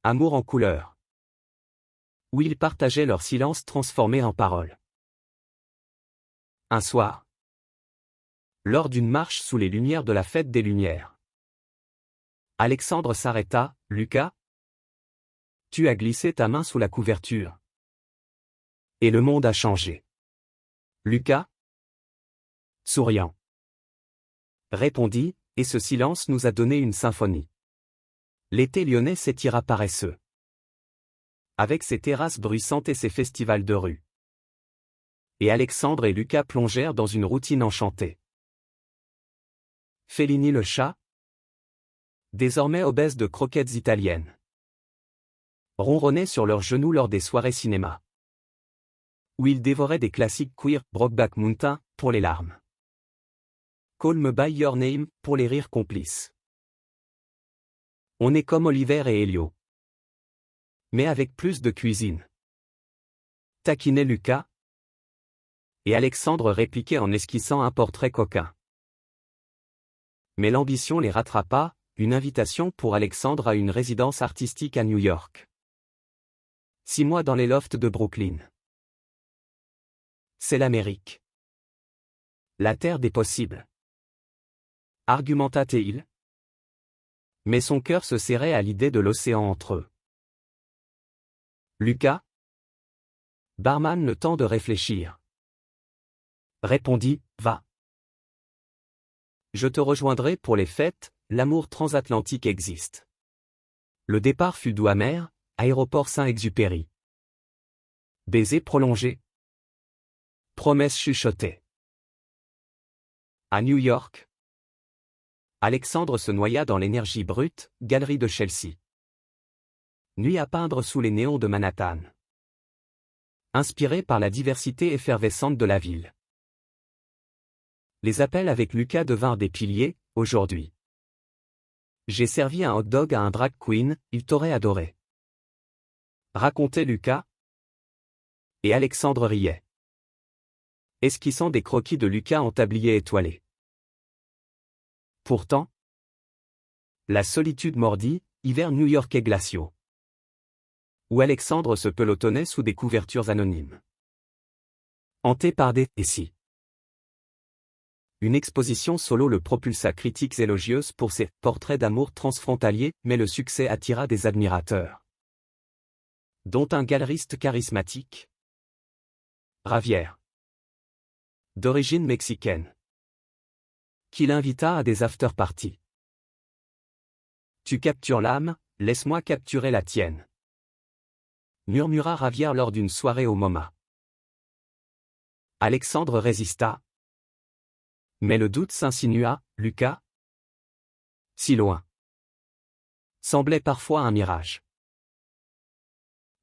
Amour en couleur. Où ils partageaient leur silence transformé en paroles. Un soir. Lors d'une marche sous les lumières de la fête des Lumières. Alexandre s'arrêta, Lucas. Tu as glissé ta main sous la couverture. Et le monde a changé. Lucas, souriant, répondit, et ce silence nous a donné une symphonie. L'été lyonnais s'étira paresseux. Avec ses terrasses bruissantes et ses festivals de rue. Et Alexandre et Lucas plongèrent dans une routine enchantée. Fellini le chat, désormais obèse de croquettes italiennes, ronronnait sur leurs genoux lors des soirées cinéma, où il dévorait des classiques queer, Brokeback Mountain, pour les larmes. Call Me By Your Name, pour les rires complices. On est comme Oliver et Elio. Mais avec plus de cuisine. Taquinait Lucas. Et Alexandre répliquait en esquissant un portrait coquin. Mais l'ambition les rattrapa, une invitation pour Alexandre à une résidence artistique à New York. 6 mois dans les lofts de Brooklyn. C'est l'Amérique. La terre des possibles. Argumenta-t-il. Mais son cœur se serrait à l'idée de l'océan entre eux. Lucas, barman, le temps de réfléchir. Répondit, va. Je te rejoindrai pour les fêtes, l'amour transatlantique existe. Le départ fut doux amer, aéroport Saint-Exupéry. Baiser prolongé. Promesse chuchotée. À New York. Alexandre se noya dans l'énergie brute, galerie de Chelsea. Nuit à peindre sous les néons de Manhattan. Inspiré par la diversité effervescente de la ville. Les appels avec Lucas devinrent des piliers, aujourd'hui. J'ai servi un hot dog à un drag queen, il t'aurait adoré. Racontait Lucas. Et Alexandre riait. Esquissant des croquis de Lucas en tablier étoilé. Pourtant, la solitude mordit, hiver new-yorkais glaciaux. Où Alexandre se pelotonnait sous des couvertures anonymes. Hanté par des « et si ». Une exposition solo le propulsa critiques élogieuses pour ses « portraits d'amour transfrontaliers », mais le succès attira des admirateurs. Dont un galeriste charismatique. Ravière. D'origine mexicaine. Qui l'invita à des after-parties. Tu captures l'âme, laisse-moi capturer la tienne. Murmura Ravière lors d'une soirée au MoMA. Alexandre résista. Mais le doute s'insinua, Lucas. Si loin. Semblait parfois un mirage.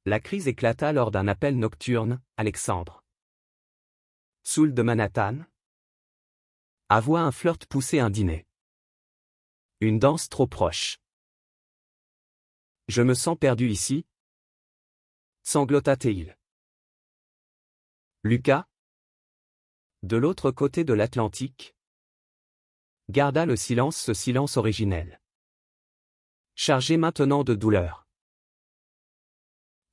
La crise éclata lors d'un appel nocturne, Alexandre. Soul de Manhattan. Avoua un flirt poussé un dîner. Une danse trop proche. Je me sens perdu ici. Sanglota-t-il. Lucas, de l'autre côté de l'Atlantique, garda le silence, ce silence originel. Chargé maintenant de douleur.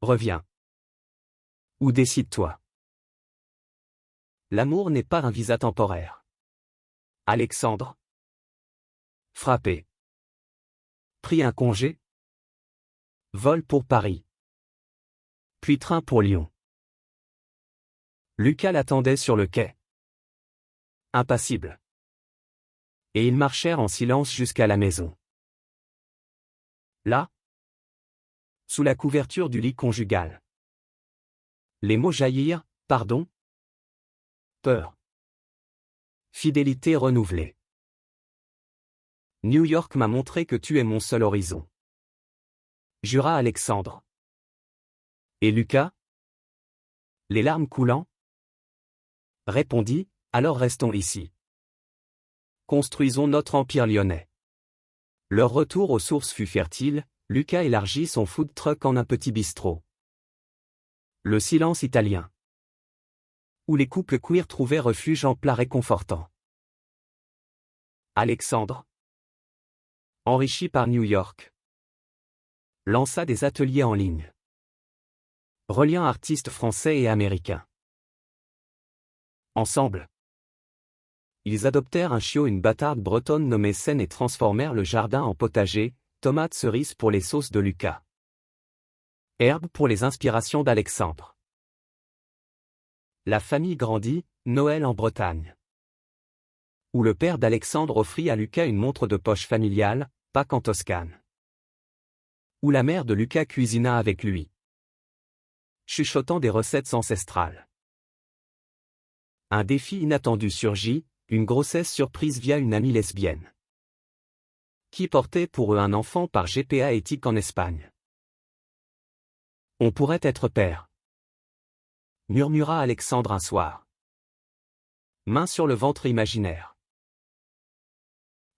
Reviens. Ou décide-toi. L'amour n'est pas un visa temporaire. Alexandre. Frappé. Prit un congé. Vol pour Paris. Puis train pour Lyon. Lucas l'attendait sur le quai. Impassible. Et ils marchèrent en silence jusqu'à la maison. Là, sous la couverture du lit conjugal, les mots jaillirent, pardon, peur, fidélité renouvelée. New York m'a montré que tu es mon seul horizon. Jura Alexandre. Et Lucas? Les larmes coulant? Répondit, alors restons ici. Construisons notre empire lyonnais. Leur retour aux sources fut fertile, Lucas élargit son food truck en un petit bistrot. Le silence italien. Où les couples queer trouvaient refuge en plats réconfortants. Alexandre, enrichi par New York, lança des ateliers en ligne, reliant artistes français et américains. Ensemble, ils adoptèrent un chiot, une bâtarde bretonne nommée Seine et transformèrent le jardin en potager, tomates cerises pour les sauces de Lucas. Herbe pour les inspirations d'Alexandre. La famille grandit, Noël en Bretagne. Où le père d'Alexandre offrit à Lucas une montre de poche familiale, Pâques en Toscane. Où la mère de Lucas cuisina avec lui, chuchotant des recettes ancestrales. Un défi inattendu surgit, une grossesse surprise via une amie lesbienne. Qui portait pour eux un enfant par GPA éthique en Espagne. On pourrait être père, murmura Alexandre un soir. Main sur le ventre imaginaire.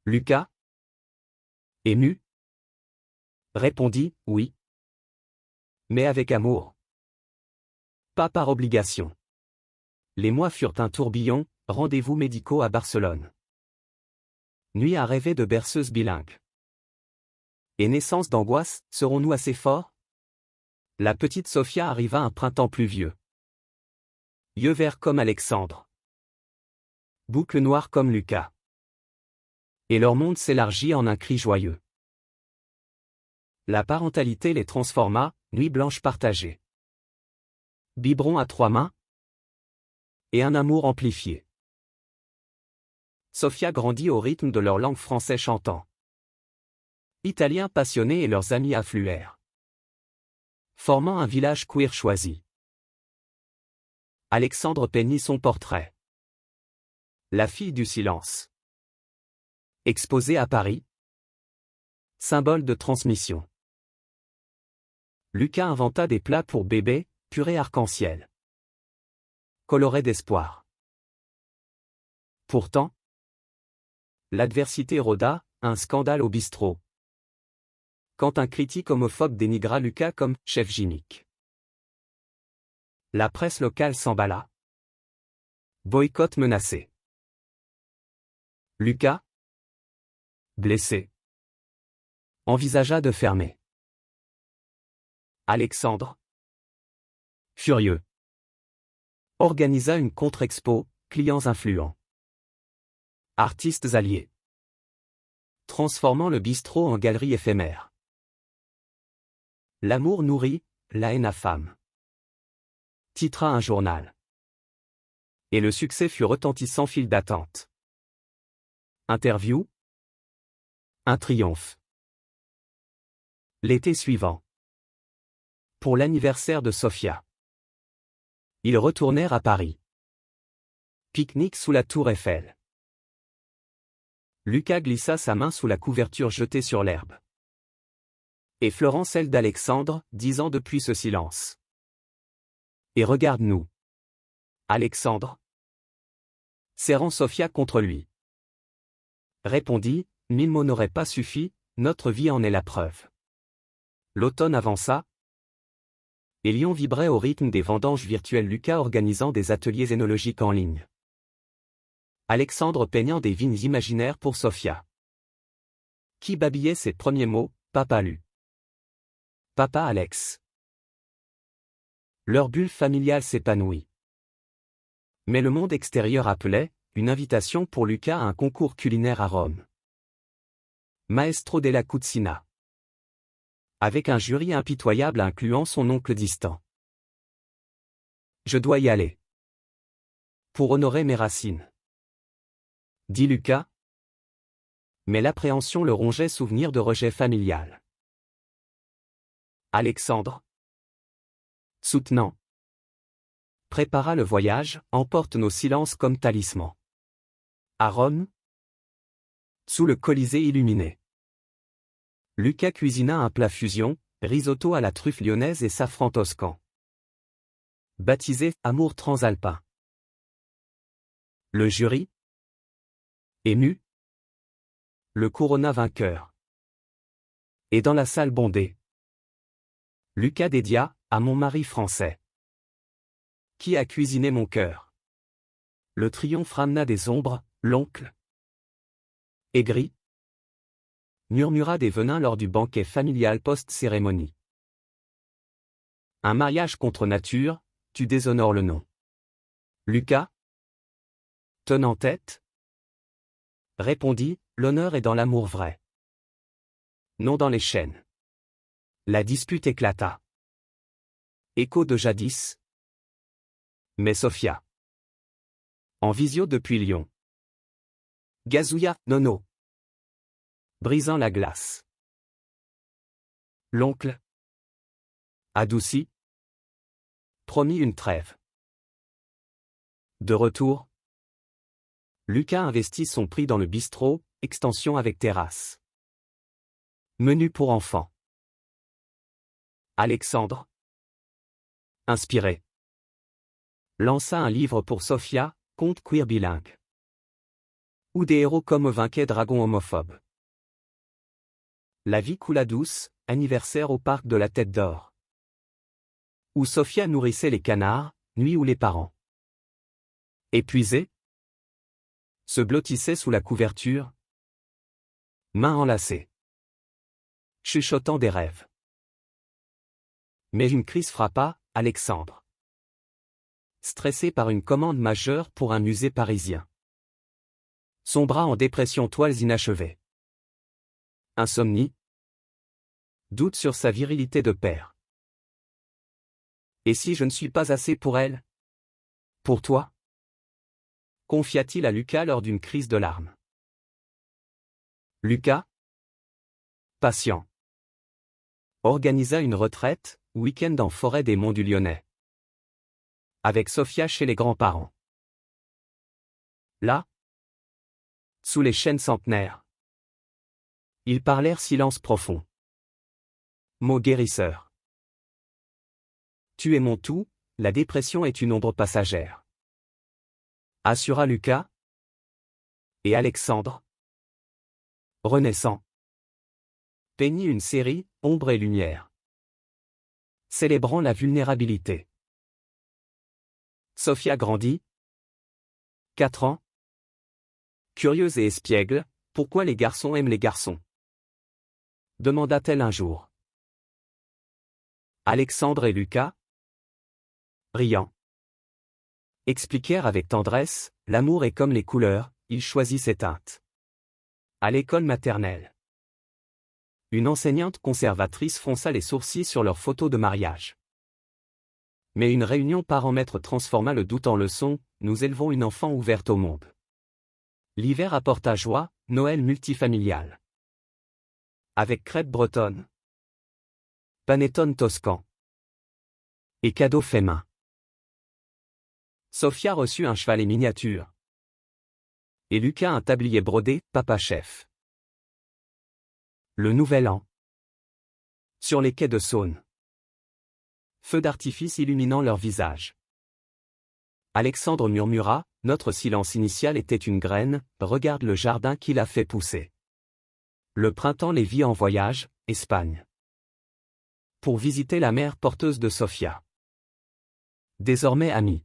Lucas, ému, répondit, oui. Mais avec amour. Pas par obligation. Les mois furent un tourbillon, rendez-vous médicaux à Barcelone. Nuit à rêver de berceuse bilingue. Et naissance d'angoisse, serons-nous assez forts? La petite Sophia arriva un printemps pluvieux. Yeux verts comme Alexandre. Boucles noires comme Lucas. Et leur monde s'élargit en un cri joyeux. La parentalité les transforma, nuit blanche partagée. Biberon à 3 mains. Et un amour amplifié. Sophia grandit au rythme de leur langue français chantant. Italiens passionnés et leurs amis affluèrent, formant un village queer choisi. Alexandre peignit son portrait. La fille du silence. Exposée à Paris. Symbole de transmission. Lucas inventa des plats pour bébés, purée arc-en-ciel. Coloré d'espoir. Pourtant, l'adversité rôda, un scandale au bistrot. Quand un critique homophobe dénigra Lucas comme « chef gynique ». La presse locale s'emballa. Boycott menacé. Lucas, blessé, envisagea de fermer. Alexandre, furieux, organisa une contre-expo, clients influents. Artistes alliés. Transformant le bistrot en galerie éphémère. L'amour nourrit, la haine affame. Titra un journal. Et le succès fut retentissant file d'attente. Interview. Un triomphe. L'été suivant. Pour l'anniversaire de Sophia. Ils retournèrent à Paris. Pique-nique sous la tour Eiffel. Lucas glissa sa main sous la couverture jetée sur l'herbe. Effleurant celle d'Alexandre, disant depuis ce silence. Et regarde-nous. Alexandre. Serrant Sophia contre lui. Répondit, 1000 mots n'auraient pas suffi, notre vie en est la preuve. L'automne avança. Et Lyon vibrait au rythme des vendanges virtuelles, Lucas organisant des ateliers énologiques en ligne. Alexandre peignant des vignes imaginaires pour Sophia. Qui babillait ses premiers mots, papa Lu. Papa Alex. Leur bulle familiale s'épanouit. Mais le monde extérieur appelait, une invitation pour Lucas à un concours culinaire à Rome. Maestro della Cucina. Avec un jury impitoyable incluant son oncle distant. Je dois y aller. Pour honorer mes racines. Dit Lucas. Mais l'appréhension le rongeait, souvenir de rejet familial. Alexandre, soutenant, prépara le voyage, emporte nos silences comme talisman. À Rome, sous le Colisée illuminé. Lucas cuisina un plat fusion, risotto à la truffe lyonnaise et safran toscan. Baptisé « Amour transalpin ». Le jury, ému, le couronna vainqueur. Et dans la salle bondée, Lucas dédia, à mon mari français. Qui a cuisiné mon cœur? Le triomphe ramena des ombres, l'oncle. Aigri. Murmura des venins lors du banquet familial post-cérémonie. Un mariage contre nature, tu déshonores le nom. Lucas, tenant tête, répondit, l'honneur est dans l'amour vrai. Non dans les chaînes. La dispute éclata. Écho de jadis. Mais Sofia. En visio depuis Lyon. Gazouilla, Nono. Brisant la glace. L'oncle. Adouci. Promis une trêve. De retour. Lucas investit son prix dans le bistrot, extension avec terrasse. Menu pour enfants. Alexandre. Inspiré. Lança un livre pour Sofia, conte queer bilingue. Où des héros comme vainquaient dragon homophobe. La vie coula douce, anniversaire au parc de la Tête d'Or. Où Sofia nourrissait les canards, nuit où les parents. Épuisés, se blottissaient sous la couverture. Mains enlacées. Chuchotant des rêves. Mais une crise frappa Alexandre. Stressé par une commande majeure pour un musée parisien. Son bras en dépression, toiles inachevées. Insomnie. Doute sur sa virilité de père. Et si je ne suis pas assez pour elle? Pour toi? Confia-t-il à Lucas lors d'une crise de larmes. Lucas, patient, organisa une retraite, week-end en forêt des Monts du Lyonnais. Avec Sofia chez les grands-parents. Là, sous les chênes centenaires, ils parlèrent silence profond. Mots guérisseurs. Tu es mon tout, la dépression est une ombre passagère. Assura Lucas. Et Alexandre, renaissant, peignit une série, ombre et lumière. Célébrant la vulnérabilité. Sofia grandit. 4 ans. Curieuse et espiègle, pourquoi les garçons aiment les garçons? Demanda-t-elle un jour. Alexandre et Lucas, riant, expliquèrent avec tendresse, l'amour est comme les couleurs, il choisit ses teintes. À l'école maternelle. Une enseignante conservatrice fronça les sourcils sur leur photo de mariage. Mais une réunion parents-maîtres transforma le doute en leçon, nous élevons une enfant ouverte au monde. L'hiver apporta joie, Noël multifamilial. Avec crêpes bretonnes. Panettone toscan. Et cadeaux faits main. Sofia reçut un chevalet miniature. Et Lucas un tablier brodé, papa chef. Le nouvel an. Sur les quais de Saône. Feux d'artifice illuminant leurs visages. Alexandre murmura, notre silence initial était une graine, regarde le jardin qu'il a fait pousser. Le printemps les vit en voyage, Espagne. Pour visiter la mère porteuse de Sofia. Désormais amis.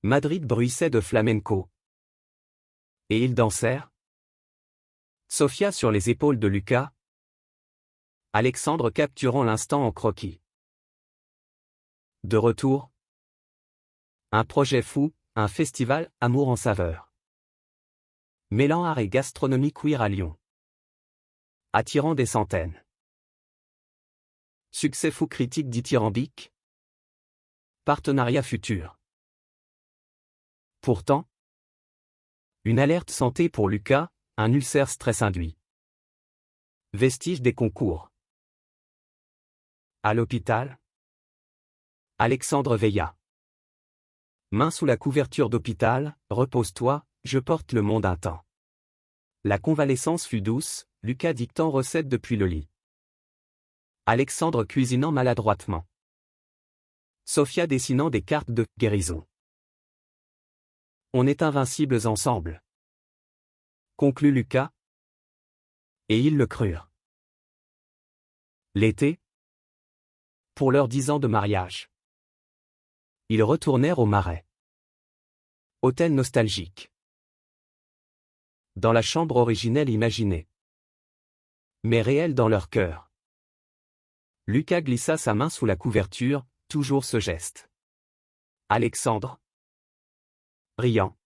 Madrid bruissait de flamenco. Et ils dansèrent. Sofia sur les épaules de Lucas. Alexandre capturant l'instant en croquis. De retour. Un projet fou, un festival, amour en saveur. Mêlant art et gastronomie queer à Lyon. Attirant des centaines. Succès fou critique dithyrambique. Partenariat futur. Pourtant, une alerte santé pour Lucas, un ulcère stress induit. Vestige des concours. À l'hôpital. Alexandre veilla. Main sous la couverture d'hôpital, repose-toi, je porte le monde un temps. La convalescence fut douce, Lucas dictant recettes depuis le lit. Alexandre cuisinant maladroitement. Sofia dessinant des cartes de guérison. On est invincibles ensemble. Conclut Lucas. Et ils le crurent. L'été. Pour leurs 10 ans de mariage. Ils retournèrent au Marais. Hôtel nostalgique. Dans la chambre originelle imaginée. Mais réelle dans leur cœur. Lucas glissa sa main sous la couverture, toujours ce geste. Alexandre. Riant.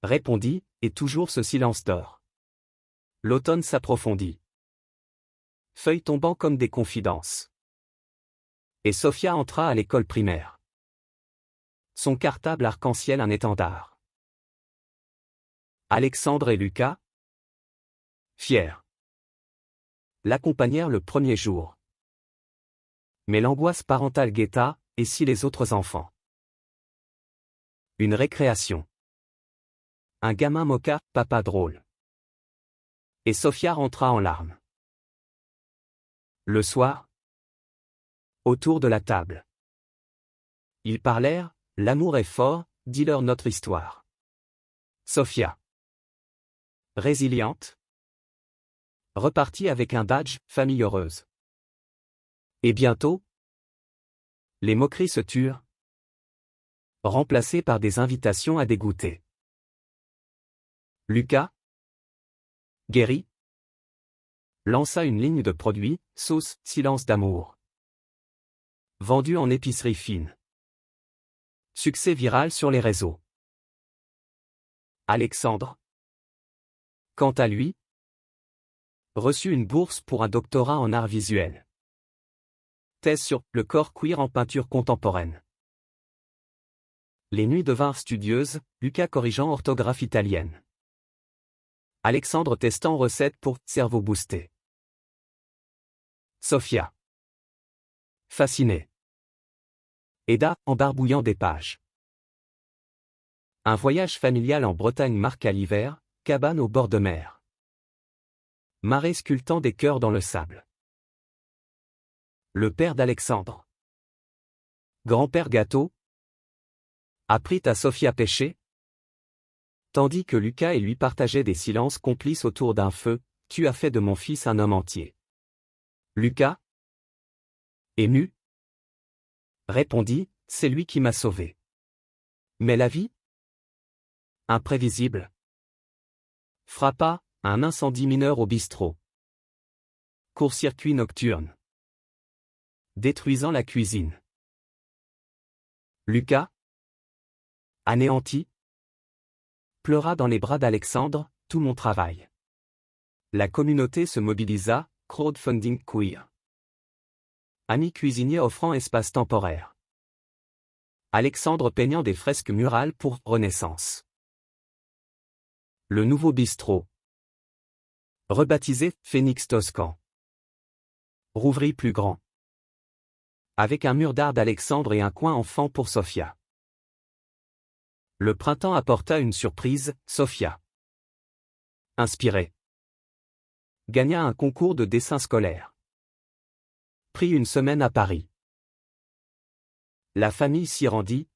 Répondit, et toujours ce silence d'or. L'automne s'approfondit. Feuilles tombant comme des confidences. Et Sofia entra à l'école primaire. Son cartable arc-en-ciel un étendard. Alexandre et Lucas, fiers, l'accompagnèrent le premier jour. Mais l'angoisse parentale guetta, et si les autres enfants? Une récréation. Un gamin moqua, papa drôle. Et Sofia rentra en larmes. Le soir, autour de la table. Ils parlèrent, l'amour est fort, dis-leur notre histoire. Sofia, résiliente, repartit avec un badge, famille heureuse. Et bientôt, les moqueries se turent, remplacées par des invitations à dégoûter. Lucas, guéri, lança une ligne de produits, sauce, silence d'amour. Vendue en épicerie fine. Succès viral sur les réseaux. Alexandre, quant à lui, reçut une bourse pour un doctorat en arts visuels. Thèse sur le corps queer en peinture contemporaine. Les nuits devinrent studieuses, Lucas corrigeant orthographe italienne. Alexandre testant recette pour cerveau boosté. Sofia, fascinée. Eda, en barbouillant des pages. Un voyage familial en Bretagne marque à l'hiver, cabane au bord de mer. Marée sculptant des cœurs dans le sable. Le père d'Alexandre, grand-père gâteau, apprit à Sofia pêcher, tandis que Lucas et lui partageaient des silences complices autour d'un feu. Tu as fait de mon fils un homme entier. Lucas, ému, répondit, c'est lui qui m'a sauvé. Mais la vie, imprévisible, frappa, un incendie mineur au bistrot. Court-circuit nocturne, détruisant la cuisine. Lucas, anéanti, pleura dans les bras d'Alexandre, tout mon travail. La communauté se mobilisa, crowdfunding queer. Amis cuisiniers offrant espace temporaire. Alexandre peignant des fresques murales pour Renaissance. Le nouveau bistrot. Rebaptisé Phénix Toscan. Rouvrit plus grand. Avec un mur d'art d'Alexandre et un coin enfant pour Sofia. Le printemps apporta une surprise, Sofia. Inspirée. Gagna un concours de dessin scolaire. Prit une semaine à Paris. La famille s'y rendit.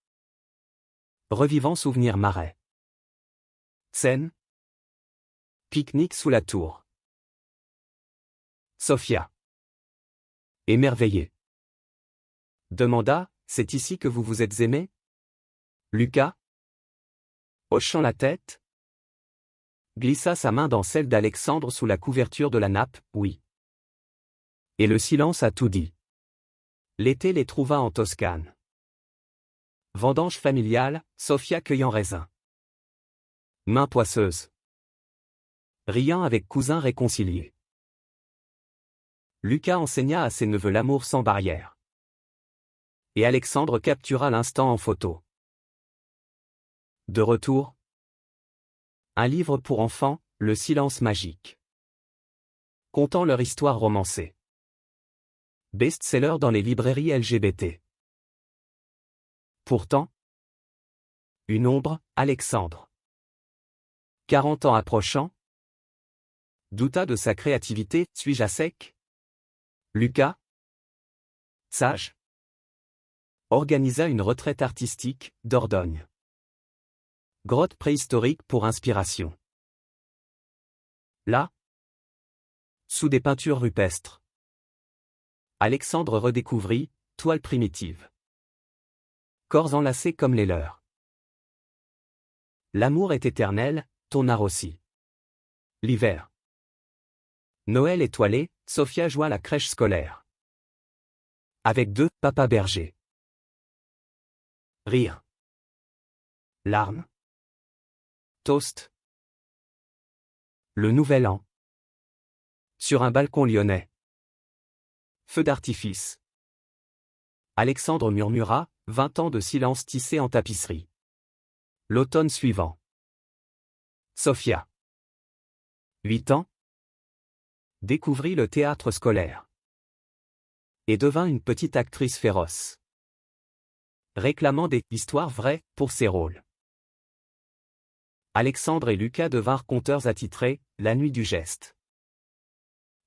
Revivant souvenirs marais. Scène. Pique-nique sous la tour. Sofia. Émerveillée. Demanda, c'est ici que vous vous êtes aimés? Lucas, hochant la tête, glissa sa main dans celle d'Alexandre sous la couverture de la nappe, oui. Et le silence a tout dit. L'été les trouva en Toscane. Vendange familiale, Sofia cueillant raisin. Main poisseuse. Riant avec cousin réconcilié. Lucas enseigna à ses neveux l'amour sans barrière. Et Alexandre captura l'instant en photo. De retour. Un livre pour enfants, Le silence magique. Contant leur histoire romancée. Best-seller dans les librairies LGBT. Pourtant, une ombre, Alexandre. 40 ans approchant. Douta de sa créativité, suis-je à sec? Lucas, sage, organisa une retraite artistique, Dordogne. Grotte préhistorique pour inspiration. Là, sous des peintures rupestres, Alexandre redécouvrit, toiles primitives. Corps enlacés comme les leurs. L'amour est éternel, ton art aussi. L'hiver. Noël étoilé, Sofia joua la crèche scolaire. Avec deux papas bergers. Rire. Larmes. Toast. Le nouvel an. Sur un balcon lyonnais. Feu d'artifice. Alexandre murmura, 20 ans de silence tissé en tapisserie. L'automne suivant. Sophia. 8 ans. Découvrit le théâtre scolaire. Et devint une petite actrice féroce. Réclamant des histoires vraies pour ses rôles. Alexandre et Lucas devinrent conteurs attitrés, la nuit du geste.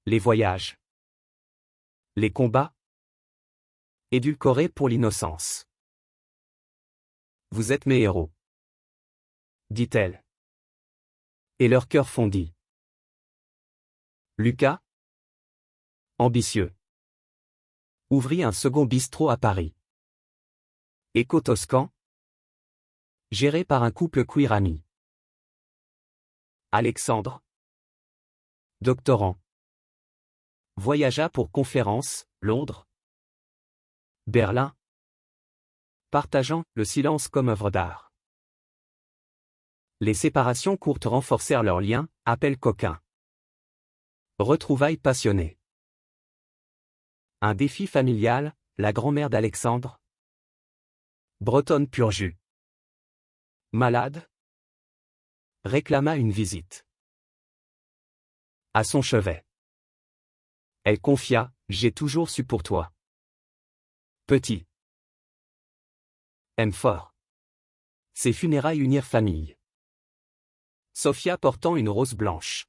Les voyages. Les combats. Édulcorés pour l'innocence. Vous êtes mes héros, dit-elle. Et leur cœur fondit. Lucas, ambitieux, ouvrit un second bistrot à Paris. Éco-toscan, géré par un couple queer ami. Alexandre, doctorant, voyagea pour conférences, Londres, Berlin, partageant le silence comme œuvre d'art. Les séparations courtes renforcèrent leurs liens, appel coquin. Retrouvailles passionnées. Un défi familial, la grand-mère d'Alexandre. Bretonne pur jus. Malade. Réclama une visite. À son chevet. Elle confia, j'ai toujours su pour toi. Petit. Aime fort. Ses funérailles unirent famille. Sophia portant une rose blanche.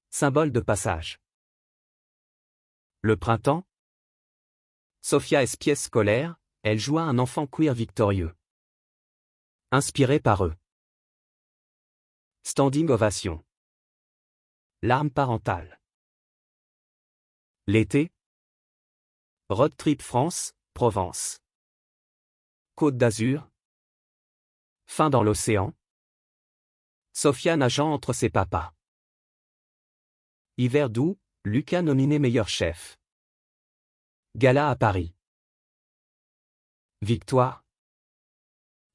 Symbole de passage. Le printemps. Sophia espièce scolaire, elle joua un enfant queer victorieux. Inspiré par eux. Standing ovation. Larmes parentales. L'été. Road trip France, Provence. Côte d'Azur. Fin dans l'océan. Sophia nageant entre ses papas. Hiver doux, Lucas nominé meilleur chef. Gala à Paris. Victoire.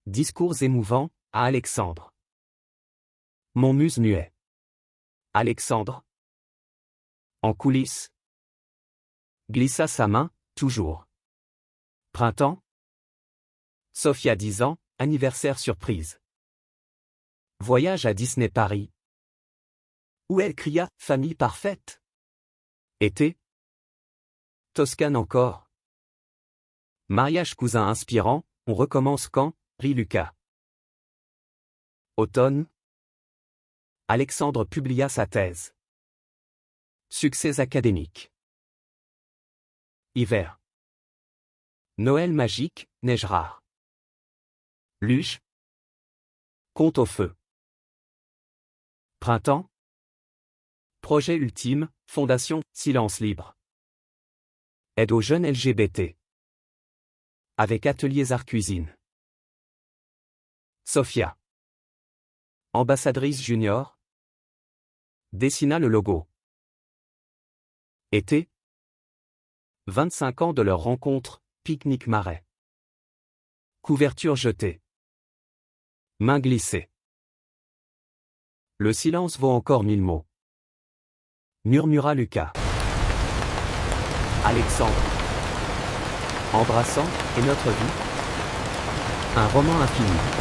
Discours émouvants, à Alexandre. Mon muse muet. Alexandre. En coulisses. Glissa sa main, toujours. Printemps. Sophia 10 ans, anniversaire surprise. Voyage à Disney Paris. Où elle cria « Famille parfaite ». Été. Toscane encore. Mariage cousin inspirant, on recommence quand, rit Lucas. Automne. Alexandre publia sa thèse. Succès académique. Hiver. Noël magique, neige rare. Luge. Conte au feu. Printemps. Projet ultime, Fondation Silence Libre. Aide aux jeunes LGBT. Avec ateliers art cuisine. Sophia. Ambassadrice junior. Dessina le logo. Été. 25 ans de leur rencontre, pique-nique marais. Couverture jetée. Main glissée. Le silence vaut encore 1000 mots. Murmura Lucas. Alexandre. Embrassant, et notre vie. Un roman infini.